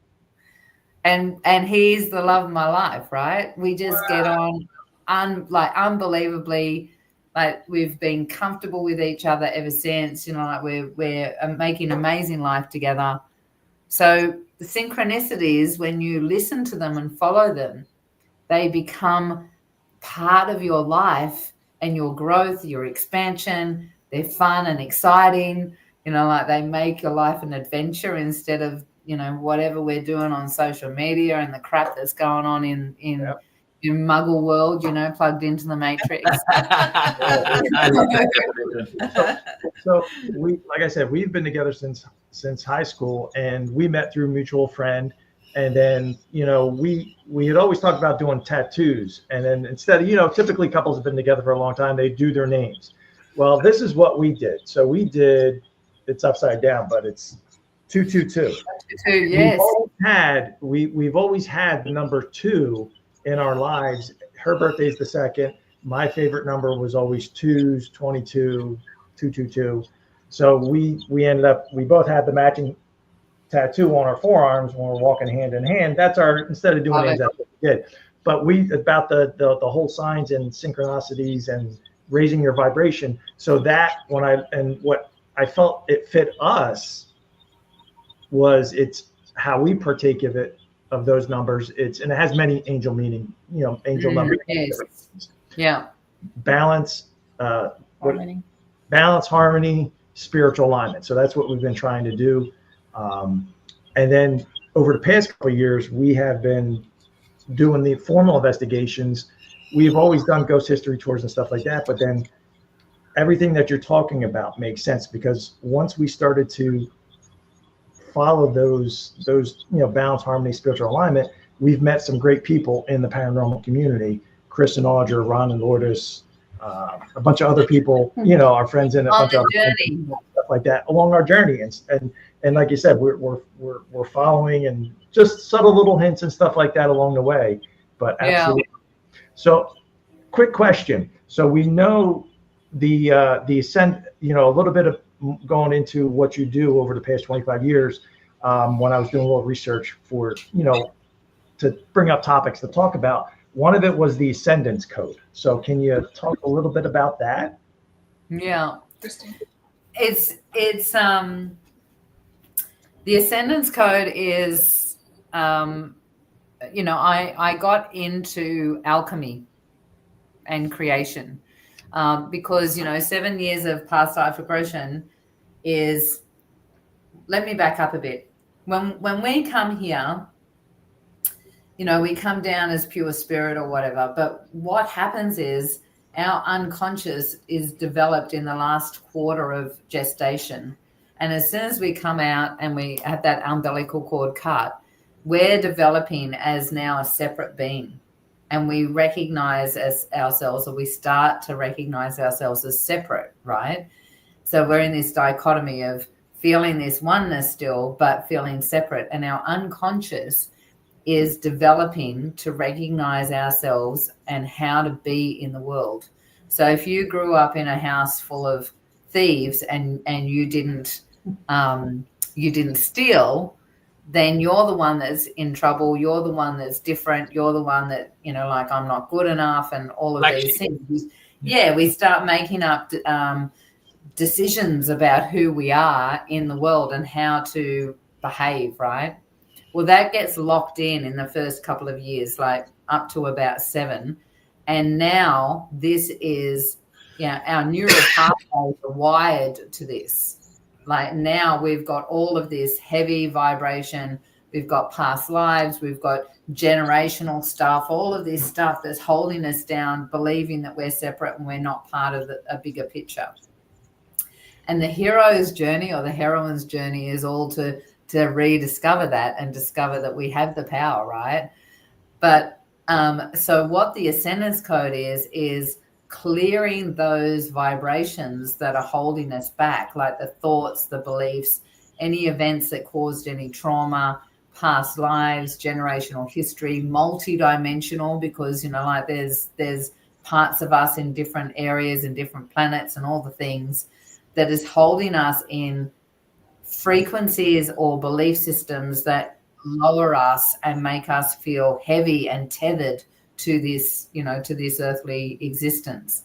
F: And he's the love of my life, right? We just get on unbelievably, like we've been comfortable with each other ever since, like we're making amazing life together. So the synchronicities, when you listen to them and follow them, they become part of your life and your growth, your expansion. They're fun and exciting, like they make your life an adventure instead of, whatever we're doing on social media and the crap that's going on in muggle world, plugged into the matrix.
D: So we, like I said, we've been together since high school and we met through a mutual friend. And then, we had always talked about doing tattoos. And then instead of, typically couples have been together for a long time, they do their names. Well, this is what we did. So we did, it's upside down, but it's 222.
F: Yes.
D: We've always had the number 2 in our lives. Her birthday is the 2nd. My favorite number was always 2s, 22, 222. So we ended up, we both had the matching tattoo on our forearms when we're walking hand in hand. That's instead of doing names, that's what we did. But about the whole signs and synchronicities and raising your vibration. So that what I felt it fit us was it's how we partake of it, of those numbers. And it has many angel meaning, angel numbers.
F: Yes. Yeah.
D: Balance, harmony, spiritual alignment. So that's what we've been trying to do. And then over the past couple of years, we have been doing the formal investigations. We've always done ghost history tours and stuff like that, but then everything that you're talking about makes sense because once we started to follow those balance, harmony, spiritual alignment, we've met some great people in the paranormal community. Chris and Audra, Ron and Lourdes, a bunch of other people, our friends in a bunch of
F: journey,
D: stuff like that along our journey. And like you said, we're following and just subtle little hints and stuff like that along the way. But absolutely. Yeah. So quick question. So we know the ascent, a little bit of going into what you do over the past 25 years. When I was doing a little research for, to bring up topics to talk about, one of it was the Ascendance Code. So can you talk a little bit about that?
F: Yeah. It's the Ascendance Code is, I got into alchemy and creation because, 7 years of past life regression is, let me back up a bit. When we come here, we come down as pure spirit or whatever. But what happens is our unconscious is developed in the last quarter of gestation. And as soon as we come out and we have that umbilical cord cut, we're developing as now a separate being. And we recognize as ourselves, or we start to recognize ourselves as separate, right? So we're in this dichotomy of feeling this oneness still, but feeling separate. And our unconscious is developing to recognize ourselves and how to be in the world. So if you grew up in a house full of thieves and you didn't steal, then you're the one that's in trouble. You're the one that's different. You're the one that, like, I'm not good enough and all of these things. Yeah, we start making up decisions about who we are in the world and how to behave, right? Well, that gets locked in the first couple of years, like up to about 7. And now this is, our neural pathways are wired to this. Like now we've got all of this heavy vibration. We've got past lives. We've got generational stuff, all of this stuff that's holding us down, believing that we're separate and we're not part of a bigger picture. And the hero's journey or the heroine's journey is all to rediscover that and discover that we have the power, right? But so what the Ascendance Code is clearing those vibrations that are holding us back, like the thoughts, the beliefs, any events that caused any trauma, past lives, generational history, multidimensional, because, like there's parts of us in different areas and different planets and all the things that is holding us in frequencies or belief systems that lower us and make us feel heavy and tethered to this, to this earthly existence.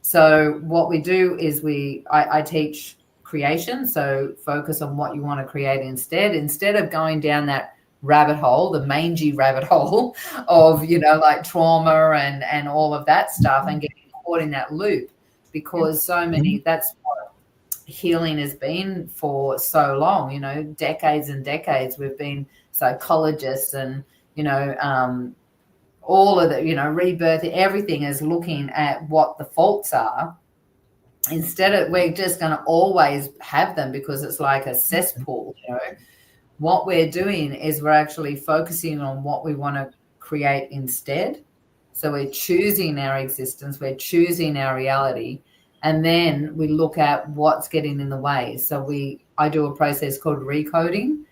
F: So what we do is I teach creation. So focus on what you want to create instead of going down that rabbit hole, the mangy rabbit hole of, like trauma and all of that stuff and getting caught in that loop, because so many, that's what healing has been for so long, decades and decades. We've been psychologists and, all of the, rebirth, everything is looking at what the faults are. Instead of, we're just going to always have them because it's like a cesspool, What we're doing is we're actually focusing on what we want to create instead. So we're choosing our existence, we're choosing our reality, and then we look at what's getting in the way. So I do a process called recoding,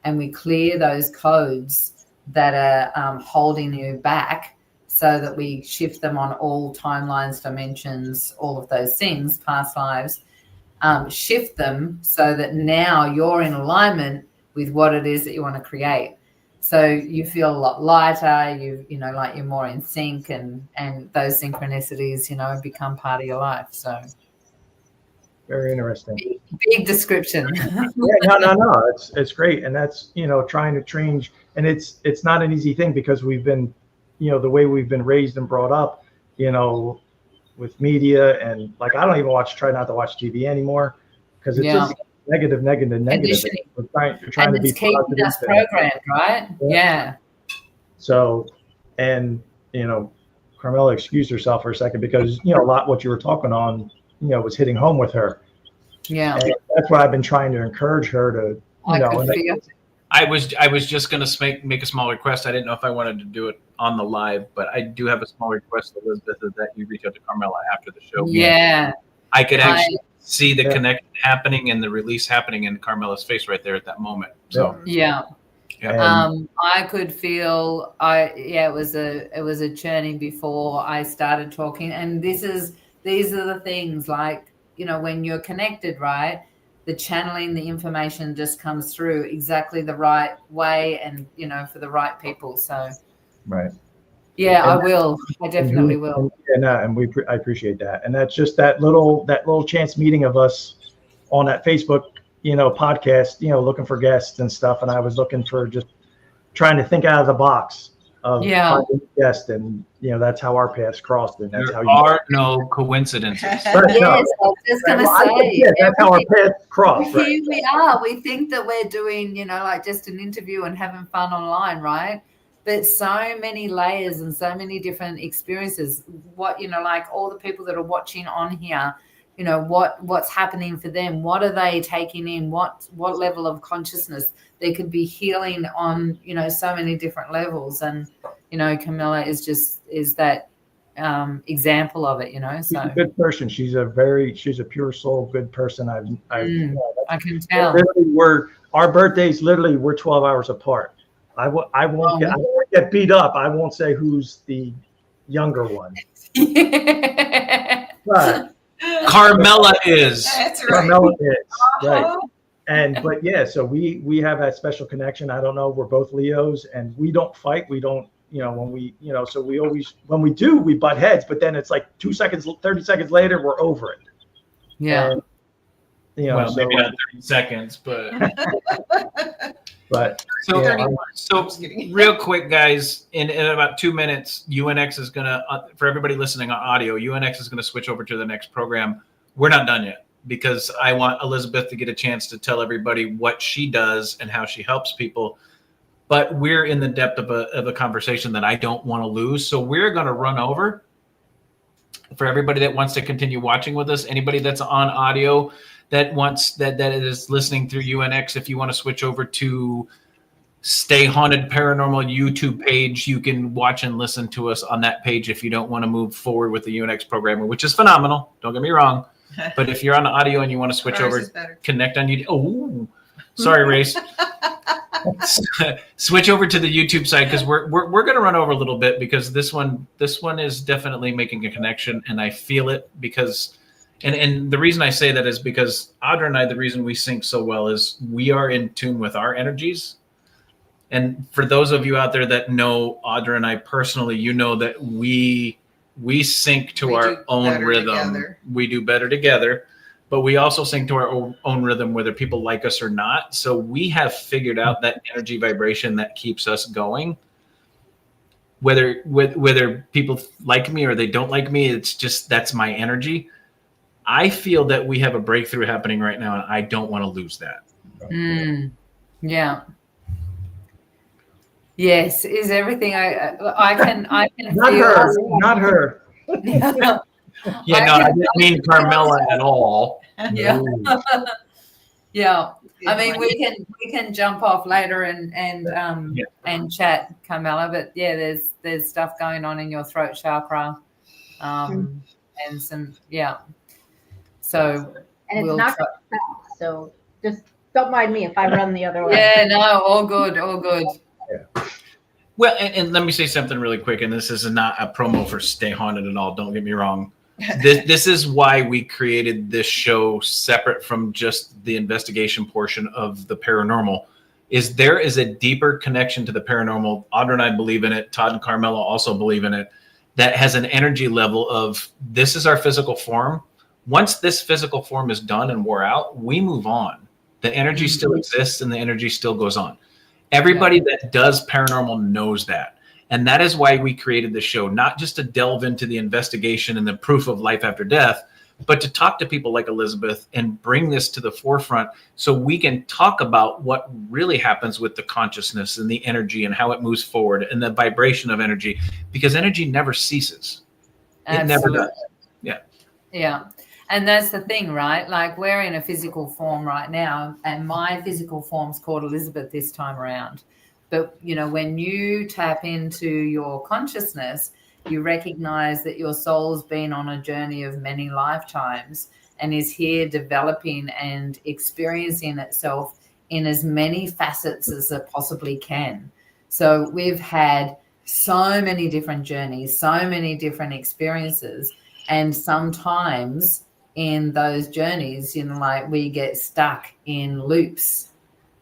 F: and we clear those codes that are holding you back so that we shift them on all timelines, dimensions, all of those things, past lives, shift them so that now you're in alignment with what it is that you want to create. So you feel a lot lighter, like you're more in sync, and those synchronicities, become part of your life. So
D: very interesting.
F: Big description.
D: No, it's great. And that's, trying to change. And it's not an easy thing because we've been, the way we've been raised and brought up, with media, and like, I don't even try not to watch TV anymore because it's just negative. We're trying to be
F: keeping us programmed, right? Yeah.
D: So, and, Carmela excused herself for a second because, a lot what you were talking on, was hitting home with her.
F: Yeah.
D: And that's why I've been trying to encourage her to,
B: I was just going to make a small request. I didn't know if I wanted to do it on the live, but I do have a small request, Elizabeth, that you reach out to Carmela after the show.
F: Yeah.
B: I could actually see the connection happening and the release happening in Carmela's face right there at that moment. So
F: yeah. I could feel it was a journey before I started talking, and these are the things, like, when you're connected, right? The channeling, the information just comes through exactly the right way and, for the right people. So,
D: right.
F: Yeah, I will. I definitely will.
D: And I appreciate that. And that's just that little chance meeting of us on that Facebook, podcast, looking for guests and stuff. And I was looking for just trying to think out of the box of finding a guest, and that's how our paths crossed, and that's
B: there
D: how
B: are no coincidences.
F: Yes, I was just going to say.
D: That's how our paths crossed. Right?
F: Here we are. We think that we're doing, like just an interview and having fun online, right? but so many layers and so many different experiences. What, like all the people that are watching on here, what's happening for them? What are they taking in? What level of consciousness? They could be healing on, so many different levels. And, Camilla is that example of it, So
D: She's a good person. She's a pure soul, good person.
F: I can tell.
D: Our birthdays literally we're 12 hours apart. I won't get beat up. I won't say who's the younger one. But
B: Carmela is.
C: That's right.
D: Carmela is right. But yeah, so we have that special connection. I don't know. We're both Leos, and we don't fight. We don't, when we, so we always, when we do, we butt heads. But then it's like 2 seconds, 30 seconds later, we're over it.
F: Yeah.
D: And,
B: Well, maybe not 30 seconds, but.
D: But
B: so real quick, guys, in about 2 minutes, UNX is gonna for everybody listening on audio, UNX is gonna switch over to the next program. We're not done yet because I want Elizabeth to get a chance to tell everybody what she does and how she helps people. But we're in the depth of a conversation that I don't want to lose. So we're gonna run over for everybody that wants to continue watching with us. Anybody that's on audio that is listening through UNX, if you want to switch over to Stay Haunted Paranormal YouTube page, you can watch and listen to us on that page if you don't want to move forward with the UNX programming, which is phenomenal. Don't get me wrong. But if you're on audio and you want to switch over, connect on YouTube. Oh, sorry, Race. Switch over to the YouTube side because we're going to run over a little bit because this one is definitely making a connection, and I feel it because. And the reason I say that is because Audra and I, the reason we sync so well is we are in tune with our energies. And for those of you out there that know Audra and I personally, that we sync to our own rhythm. Together. We do better together, but we also sync to our own rhythm, whether people like us or not. So we have figured out that energy vibration that keeps us going. Whether people like me or they don't like me, it's just that's my energy. I feel that we have a breakthrough happening right now, and I don't want to lose that.
F: Yeah. Yes, is everything I can
D: not
F: feel.
D: Her, not her.
B: Yeah, no, I didn't mean Carmela at all.
F: Yeah. Yeah. I mean, we can jump off later and chat, Carmela. But yeah, there's stuff going on in your throat chakra, and some So
E: and it's not fast, so just don't mind me if I run the other way.
F: Yeah, no, all good.
D: Yeah.
B: Well, and let me say something really quick, and this is not a promo for Stay Haunted at all. Don't get me wrong. This is why we created this show separate from just the investigation portion of the paranormal. There is a deeper connection to the paranormal. Audra and I believe in it. Todd and Carmela also believe in it. That has an energy level of this is our physical form. Once this physical form is done and wore out, we move on. The energy still exists and the energy still goes on. Everybody that does paranormal knows that. And that is why we created the show, not just to delve into the investigation and the proof of life after death, but to talk to people like Elizabeth and bring this to the forefront so we can talk about what really happens with the consciousness and the energy and how it moves forward and the vibration of energy, because energy never ceases.
F: Absolutely.
B: It never does. Yeah.
F: Yeah. And that's the thing, right? Like we're in a physical form right now, and my physical form's called Elizabeth this time around. But, when you tap into your consciousness, you recognize that your soul's been on a journey of many lifetimes and is here developing and experiencing itself in as many facets as it possibly can. So we've had so many different journeys, so many different experiences, and sometimes in those journeys, we get stuck in loops,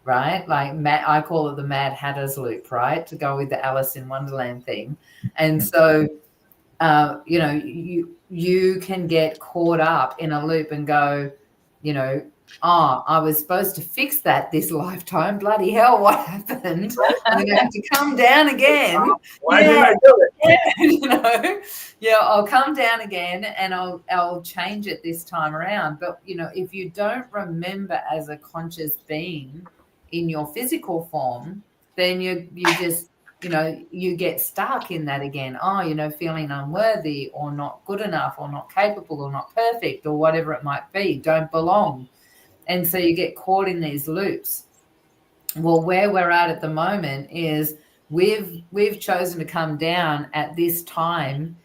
F: right? Like I call it the Mad Hatter's loop, right? To go with the Alice in Wonderland thing. And so, you can get caught up in a loop and go, I was supposed to fix that this lifetime. Bloody hell, what happened? I'm going to have to come down again.
D: Why did I do
F: it? I'll come down again and I'll change it this time around. But, if you don't remember as a conscious being in your physical form, then you just you get stuck in that again. Oh, feeling unworthy or not good enough or not capable or not perfect or whatever it might be, don't belong. And so you get caught in these loops. Well, where we're at the moment is we've chosen to come down at this time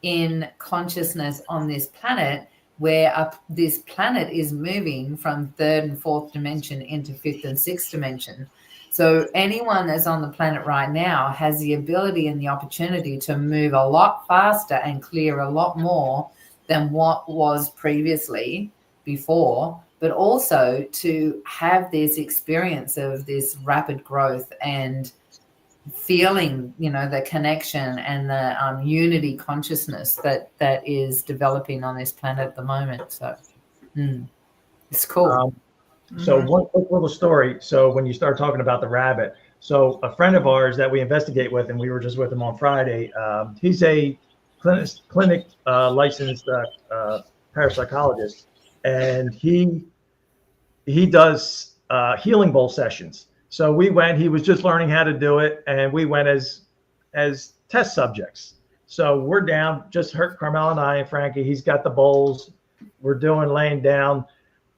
F: in consciousness on this planet, where this planet is moving from third and fourth dimension into fifth and sixth dimension. So anyone that's on the planet right now has the ability and the opportunity to move a lot faster and clear a lot more than what was previously before, but also to have this experience of this rapid growth and feeling, the connection and the unity consciousness that is developing on this planet at the moment. So it's cool.
D: So one quick little story. So when you start talking about the rabbit, so a friend of ours that we investigate with, and we were just with him on Friday, he's a clinic licensed parapsychologist, and he does healing bowl sessions. So we went, he was just learning how to do it, and we went as test subjects. So we're down, just Carmel and I and Frankie, he's got the bowls, we're laying down.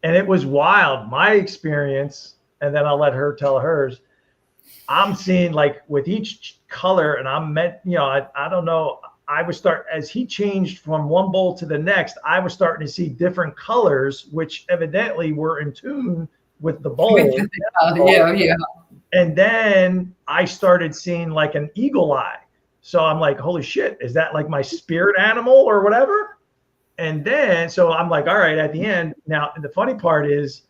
D: And it was wild, my experience, and then I'll let her tell hers. I'm seeing, like, with each color, and I don't know, as he changed from one bowl to the next, I was starting to see different colors, which evidently were in tune with the bowl.
F: Yeah.
D: And then I started seeing like an eagle eye. So I'm like, holy shit, is that like my spirit animal or whatever? And then, so I'm like, all right, at the end. Now, the funny part is,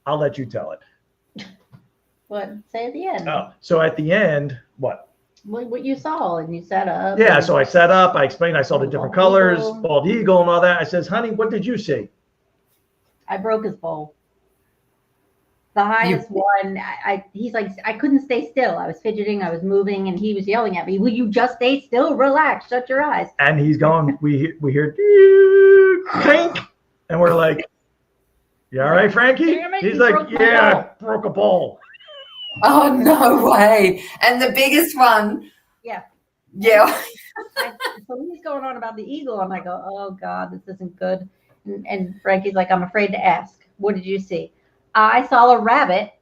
D: I'll let you tell it.
E: What? Say at the end.
D: Oh, so at the end, what?
E: What you saw and you set up.
D: Yeah, so I set up, I explained, I saw the different colors, bald eagle and all that. I says, honey, what did you see?
E: I broke his bowl. The highest one, he's like, I couldn't stay still. I was fidgeting, I was moving, and he was yelling at me, will you just stay still? Relax, shut your eyes.
D: And he's going, we hear, clink, and we're like, you all right, Frankie? He's like, yeah, broke a bowl.
F: Oh, no way. And the biggest one.
E: Yeah. So he's going on about the eagle. I'm like, oh God, this isn't good. And Frankie's like, I'm afraid to ask. What did you see? I saw a rabbit,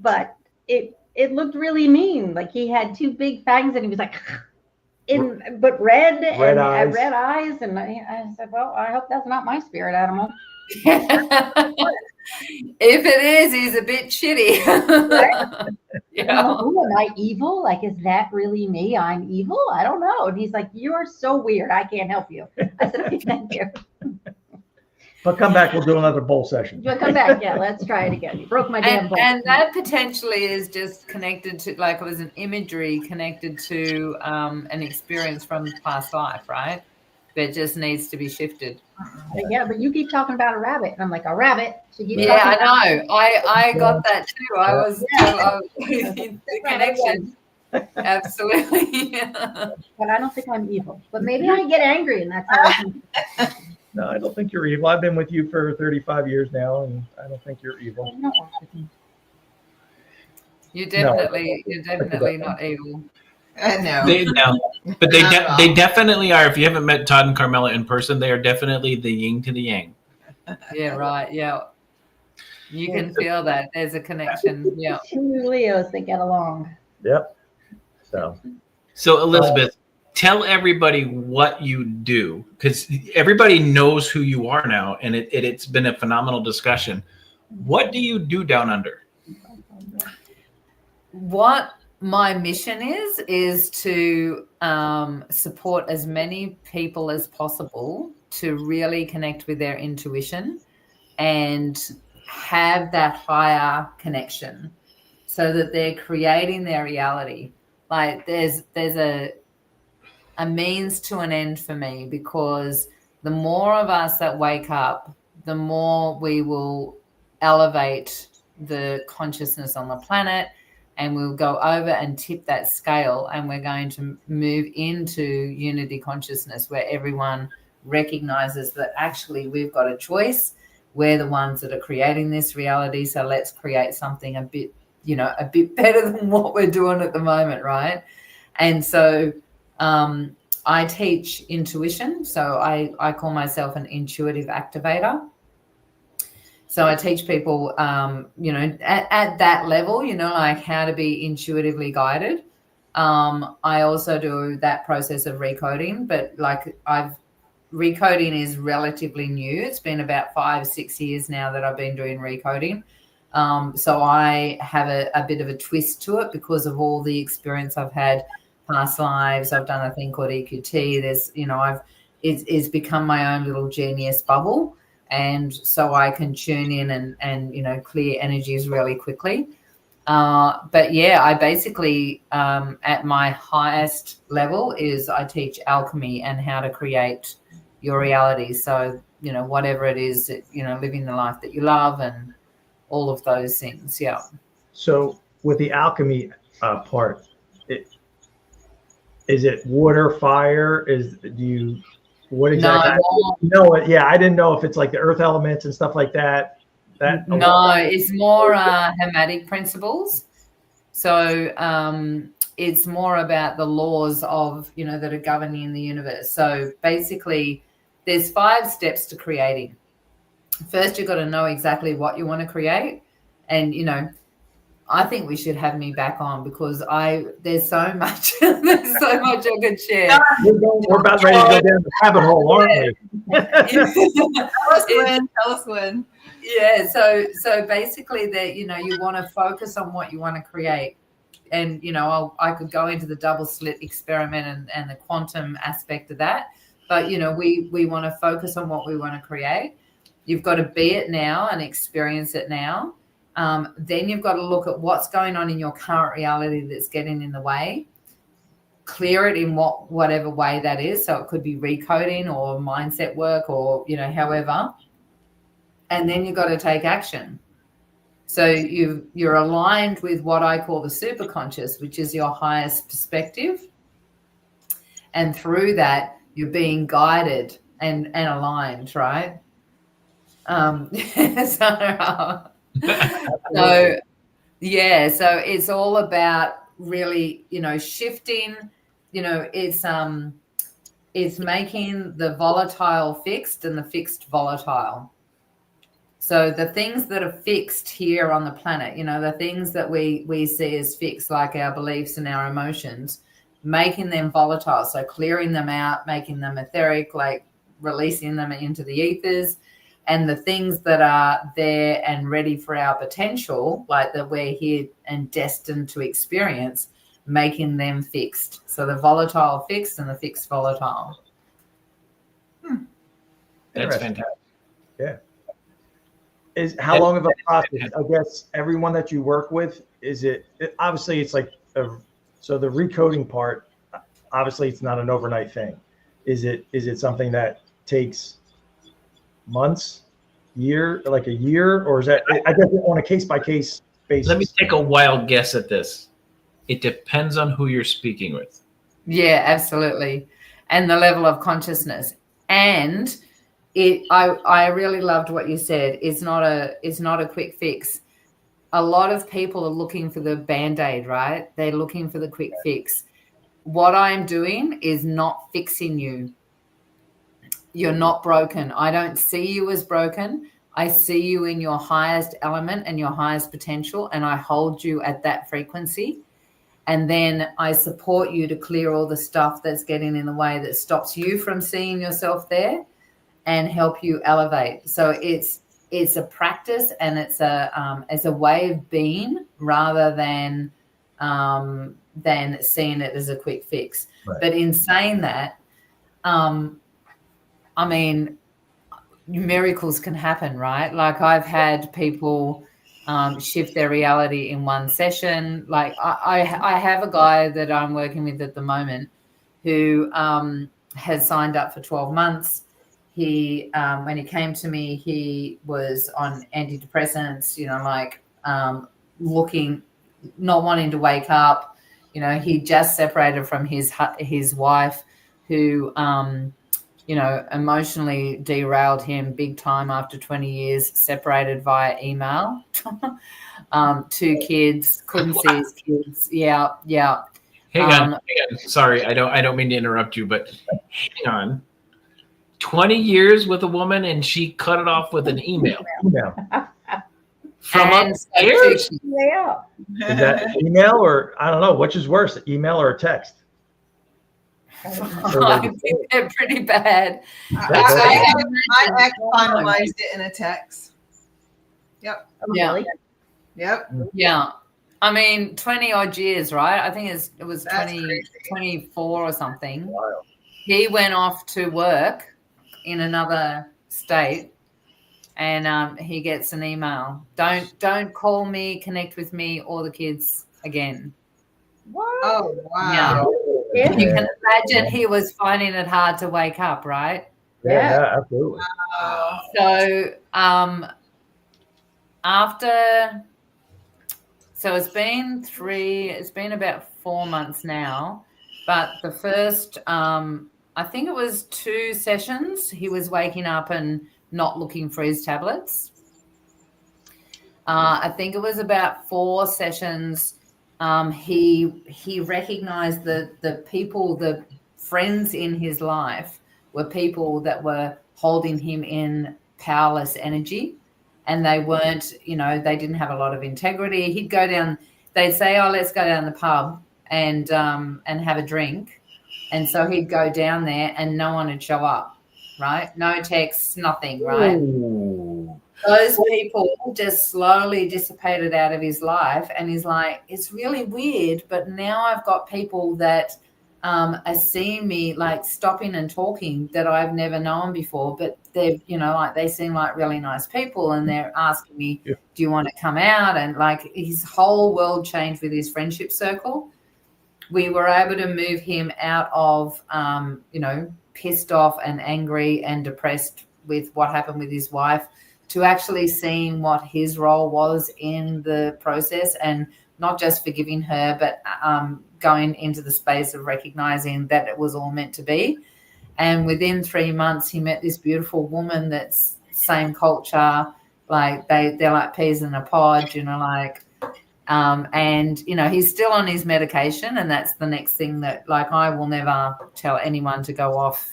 E: but it looked really mean. Like he had two big fangs, and he was like, but red eyes. And I said, well, I hope that's not my spirit animal.
F: If it is, he's a bit shitty.
E: Yeah. Am I evil? Like, is that really me? I'm evil? I don't know. And he's like, you're so weird. I can't help you. I said, okay, thank you.
D: But come back, we'll do another bowl session.
E: You'll come back, yeah. Let's try it again. You broke my damn bowl.
F: And that potentially is just connected to, like, it was an imagery connected to an experience from past life, right? That just needs to be shifted.
E: Yeah, but you keep talking about a rabbit, and I'm like, a rabbit.
F: I know. I got that too. I was the connection. Absolutely.
E: But I don't think I'm evil. But maybe I get angry, and that's how I think.
D: No, I don't think you're evil. I've been with you for 35 years now, and I don't think you're evil.
F: You're definitely not evil.
C: No.
B: But they definitely are. If you haven't met Todd and Carmela in person, they are definitely the yin to the yang.
F: Yeah, right. Yeah. You can feel that. There's a connection. Yeah.
E: Two Leos that get along.
D: Yep.
B: So Elizabeth, tell everybody what you do, because everybody knows who you are now, and it's been a phenomenal discussion. What do you do down under?
F: What my mission is to support as many people as possible to really connect with their intuition and have that higher connection so that they're creating their reality. Like there's a means to an end for me, because the more of us that wake up, the more we will elevate the consciousness on the planet, and we'll go over and tip that scale, and we're going to move into unity consciousness where everyone recognizes that actually we've got a choice. We're the ones that are creating this reality, so let's create something a bit a bit better than what we're doing at the moment, right? And so I teach intuition. So I call myself an intuitive activator. So I teach people, at that level, like how to be intuitively guided. I also do that process of recoding, but like recoding is relatively new. It's been about 5-6 years now that I've been doing recoding. So I have a bit of a twist to it because of all the experience I've had, past lives. I've done a thing called EQT. There's, it's become my own little genius bubble. And so I can tune in and clear energies really quickly. But yeah, I basically, at my highest level is I teach alchemy and how to create your reality. So, whatever it is, living the life that you love and all of those things. Yeah.
D: So with the alchemy part, is it water, fire? What exactly? No, yeah, I didn't know if it's like the earth elements and stuff like that.
F: No, it's more hermetic principles. So it's more about the laws of, that are governing the universe. So basically, there's 5 steps to creating. First, you've got to know exactly what you want to create. And, I think we should have me back on because there's so much I could share.
D: We're about ready to go down the rabbit hole, aren't we?
C: Tell us when.
F: Yeah, so basically that, you want to focus on what you want to create. And, I could go into the double slit experiment and the quantum aspect of that. But, we want to focus on what we want to create. You've got to be it now and experience it now. Then you've got to look at what's going on in your current reality that's getting in the way. Clear it in whatever way that is. So it could be recoding or mindset work or, however. And then you've got to take action. So you're aligned with what I call the superconscious, which is your highest perspective. And through that, you're being guided and aligned, right? So it's all about really, shifting, it's making the volatile fixed and the fixed volatile. So the things that are fixed here on the planet, the things that we see as fixed, like our beliefs and our emotions, making them volatile. So clearing them out, making them etheric, like releasing them into the ethers. And the things that are there and ready for our potential, like that we're here and destined to experience, making them fixed. So the volatile fixed and the fixed volatile.
B: That's fantastic.
D: Yeah. How long of a process? I guess everyone that you work with, obviously it's like, so the recoding part, obviously it's not an overnight thing. Is it something that takes months, a year, or is that, I guess, on a case-by-case basis?
B: Let me take a wild guess at this. It depends on who you're speaking with.
F: Yeah, absolutely. And the level of consciousness. And I really loved what you said. It's not a quick fix. A lot of people are looking for the Band-Aid, right? They're looking for the quick fix. What I'm doing is not fixing you. You're not broken. I don't see you as broken. I see you in your highest element and your highest potential, and I hold you at that frequency. And then I support you to clear all the stuff that's getting in the way that stops you from seeing yourself there and help you elevate. So it's a practice and it's a way of being rather than seeing it as a quick fix. Right. But in saying that, I mean, miracles can happen, right? Like I've had people shift their reality in one session. Like I have a guy that I'm working with at the moment who has signed up for 12 months. He, when he came to me, he was on antidepressants, looking, not wanting to wake up. He just separated from his wife who emotionally derailed him big time after 20 years, separated via email. 2 kids, couldn't see his kids. Yeah.
B: Hang on. Sorry, I don't mean to interrupt you, but hang on. 20 years with a woman and she cut it off with an email. From upstairs?
E: Yeah.
D: Is that email or I don't know, which is worse, email or a text?
F: I think they're pretty bad.
C: I finalized it in a text. Yep.
F: Yeah.
E: Really?
C: Yep.
F: Yeah. I mean, 20 odd years, right? I think it was
C: That's
F: 24 or something.
D: Wow.
F: He went off to work in another state, and he gets an email. Don't call me, connect with me or the kids again.
E: What?
C: Oh, wow.
F: Yeah. You can imagine he was finding it hard to wake up, right?
D: Yeah, absolutely.
F: So it's been about 4 months now, but the first, I think it was 2 sessions, he was waking up and not looking for his tablets. I think it was about 4 sessions. He recognized the people, the friends in his life were people that were holding him in powerless energy, and they weren't, they didn't have a lot of integrity. He'd go down, they'd say, oh, let's go down the pub and have a drink. And so he'd go down there and no one would show up, right? No texts, nothing, right?
D: Ooh.
F: Those people just slowly dissipated out of his life, and he's like, it's really weird, but now I've got people that are seeing me, like, stopping and talking that I've never known before, but they've, they seem like really nice people, and they're asking me, do you want to come out? And like, his whole world changed with his friendship circle. We were able to move him out of, pissed off and angry and depressed with what happened with his wife, to actually seeing what his role was in the process, and not just forgiving her, but going into the space of recognizing that it was all meant to be. And within 3 months, he met this beautiful woman that's same culture, like they're like peas in a pod, and he's still on his medication, and that's the next thing that, like, I will never tell anyone to go off,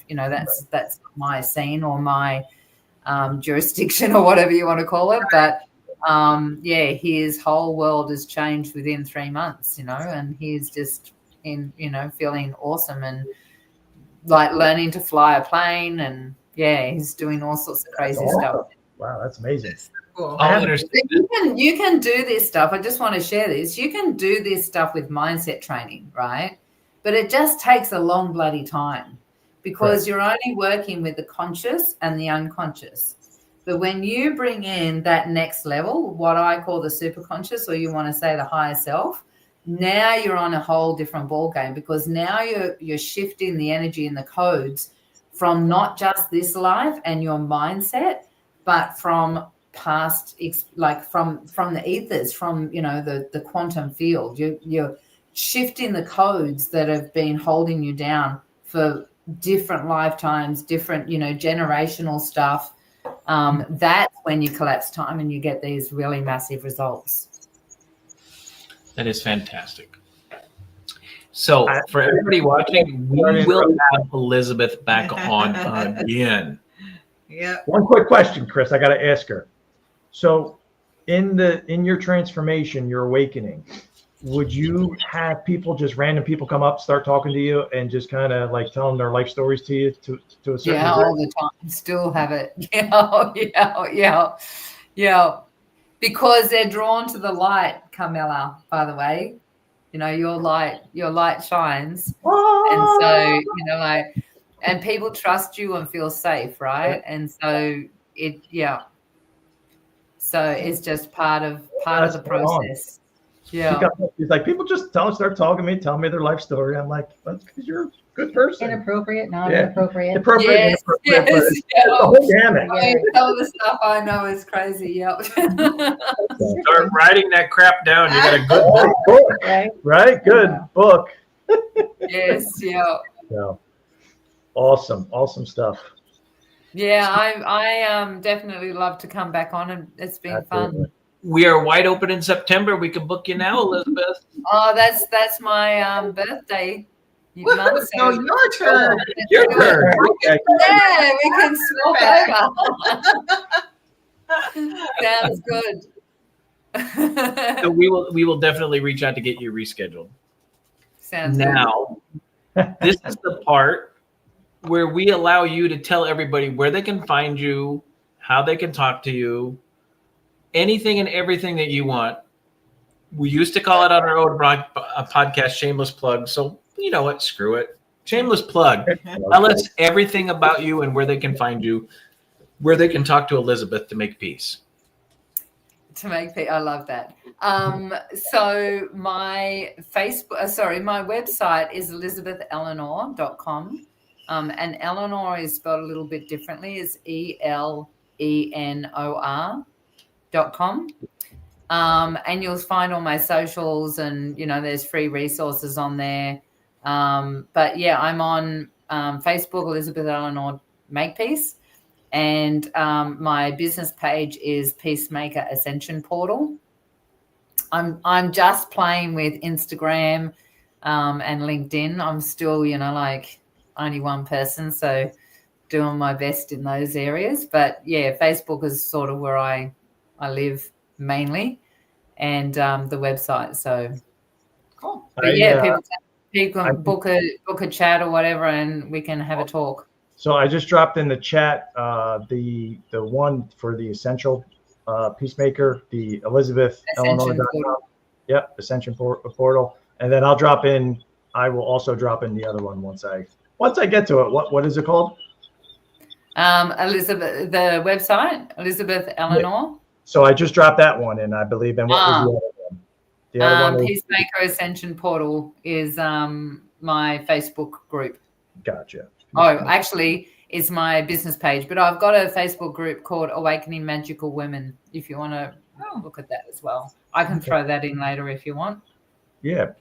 F: that's my scene or my jurisdiction or whatever you want to call it, but his whole world has changed within 3 months, and he's just feeling awesome and like learning to fly a plane, and he's doing all sorts of crazy stuff.
D: Wow, that's amazing.
C: Cool.
F: You can do this stuff. I just want to share this. You can do this stuff with mindset training, right? But it just takes a long bloody time, because you're only working with the conscious and the unconscious. But when you bring in that next level, what I call the superconscious, or you want to say the higher self, now you're on a whole different ball game, because now you're shifting the energy and the codes from not just this life and your mindset, but from past, like from the ethers, from the quantum field. You're shifting the codes that have been holding you down for different lifetimes, different generational stuff. That's when you collapse time and you get these really massive results.
B: That is fantastic. So for everybody watching, we will have Elizabeth back on again.
C: Yeah.
D: One quick question, Chris, I got to ask her. So in your transformation, your awakening, would you have random people come up, start talking to you, and just kind of like tell them their life stories to you to a certain degree?
F: All the time. Still have it. Yeah. Because they're drawn to the light, Carmela, by the way. Your light shines. And so, and people trust you and feel safe, right? And so so it's just part of the process. Yeah.
D: He's like, people just start talking to me, tell me their life story. I'm like, that's because you're a good person.
E: Inappropriate, not inappropriate.
D: Appropriate,
F: yes,
D: inappropriate. Yes, the whole gamut.
F: Some of the stuff I know is crazy. Yep.
B: Start writing that crap down. You got a good
D: book. Right? Good book.
F: Yes. Yeah.
D: So Awesome stuff.
F: Yeah, I definitely love to come back on, and it's been
D: Absolutely.
F: fun.
B: We are wide open in September. We can book you now, Elizabeth.
F: Oh, that's my birthday month. So
C: No, your turn.
B: Your turn.
D: Okay.
F: yeah, we can swap over. Sounds good.
B: So we will definitely reach out to get you rescheduled.
F: Sounds good.
B: Now, this is the part where we allow you to tell everybody where they can find you, how they can talk to you, anything and everything that you want. We used to call it on our old podcast, shameless plug. So you know what? Screw it. Shameless plug. Tell us everything about you and where they can find you, where they can talk to Elizabeth to make peace.
F: I love that. So my my website is elizabethelenour.com. And Elenor is spelled a little bit differently. It's ELENOR.com. And you'll find all my socials, and there's free resources on there. But yeah, I'm on Facebook, Elizabeth Elenor Makepeace. And my business page is Peacemaker Ascension Portal. I'm just playing with Instagram and LinkedIn. I'm still, only one person, so doing my best in those areas. But yeah, Facebook is sort of where I live mainly, and the website. So
C: Cool.
F: But people can book a chat or whatever, and we can have a talk.
D: So I just dropped in the chat the one for the Essential Peacemaker, the Elizabeth Elenor.com. Yep, Ascension Portal. And then I will also drop in the other one once I get to it. What is it called?
F: Elizabeth, the website, Elizabeth Elenor.
D: Yeah. So I just dropped that one in, I believe. And what was the other one? The other one
F: Peacemaker Ascension Portal is my Facebook group.
D: Gotcha.
F: Oh, actually, it's my business page, but I've got a Facebook group called Awakening Magical Women, if you want to look at that as well. I can throw that in later if you want.
D: Yeah.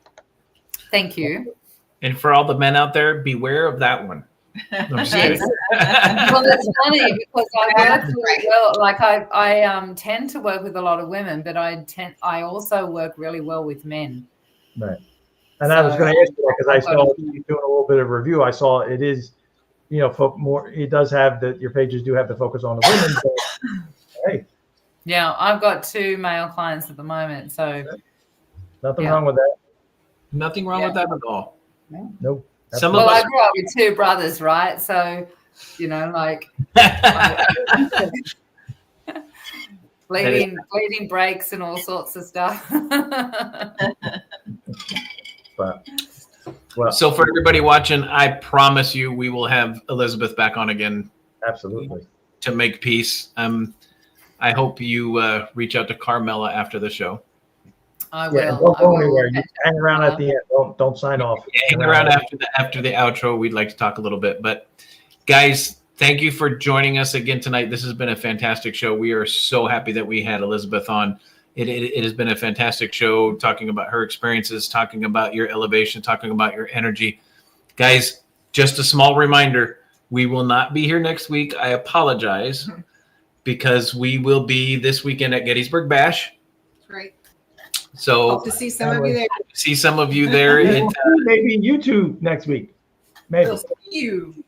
F: Thank you.
B: And for all the men out there, beware of that one. No, I'm just kidding.
F: Well, that's funny because I work really well. Like I tend to work with a lot of women, but I also work really well with men.
D: Right. And I was going to ask you because I saw you doing a little bit of review. I saw it is, it does have your pages do have the focus on the women. But, hey.
F: Yeah, I've got 2 male clients at the moment, so
D: nothing wrong with that.
B: Nothing wrong with that at all.
D: Nope.
F: Well, I grew up with 2 brothers, right? So, bleeding breaks and all sorts of stuff.
B: So for everybody watching, I promise you we will have Elizabeth back on again.
D: Absolutely.
B: To make peace. I hope you reach out to Carmela after the show.
F: I will.
D: Don't go anywhere. You hang around at the end. Don't sign off.
B: Yeah, hang around after the outro. We'd like to talk a little bit. But guys, thank you for joining us again tonight. This has been a fantastic show. We are so happy that we had Elizabeth on. It has been a fantastic show, talking about her experiences, talking about your elevation, talking about your energy. Guys, just a small reminder, we will not be here next week. I apologize because we will be this weekend at Gettysburg Bash.
C: Right.
B: So
C: hope to see some of you there.
B: See some of you there.
D: Maybe you two next week. Maybe.
C: We'll see you.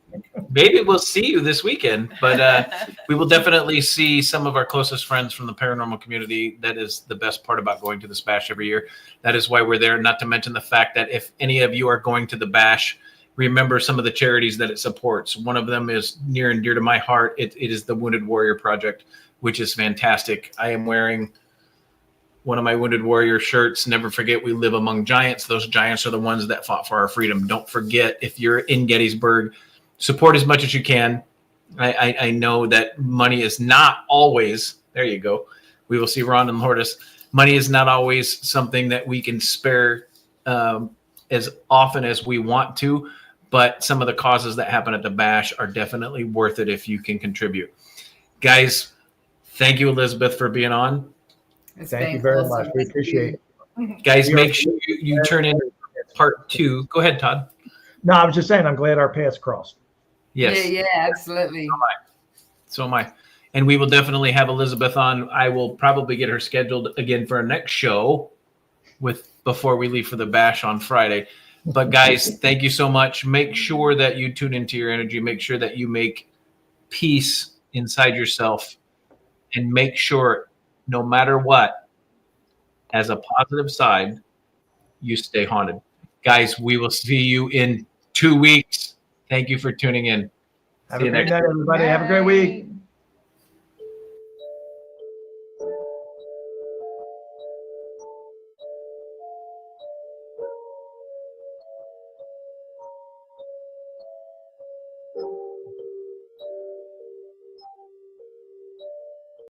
B: Maybe we'll see you this weekend, but we will definitely see some of our closest friends from the paranormal community. That is the best part about going to this bash every year. That is why we're there. Not to mention the fact that if any of you are going to the bash, remember some of the charities that it supports. One of them is near and dear to my heart. It is the Wounded Warrior Project, which is fantastic. I am wearing one of my Wounded Warrior shirts. Never forget, we live among giants. Those giants are the ones that fought for our freedom. Don't forget, if you're in Gettysburg, support as much as you can. I know that money is not always, there you go. We will see Ron and Lourdes. Money is not always something that we can spare as often as we want to, but some of the causes that happen at the bash are definitely worth it if you can contribute. Guys, thank you, Elizabeth, for being on.
D: Thank you very much. We appreciate it.
B: Guys, make sure you turn in part 2. Go ahead, Todd.
D: No, I was just saying, I'm glad our paths crossed.
B: Yes.
F: Yeah, absolutely.
B: So am I. And we will definitely have Elizabeth on. I will probably get her scheduled again for our next show before we leave for the bash on Friday. But guys, thank you so much. Make sure that you tune into your energy. Make sure that you make peace inside yourself, and make sure, no matter what, as a positive side, you stay haunted. Guys, we will see you in 2 weeks. Thank you for tuning in.
D: Have
B: See
D: a
B: you
D: great
B: next
D: night, everybody. Have a great week.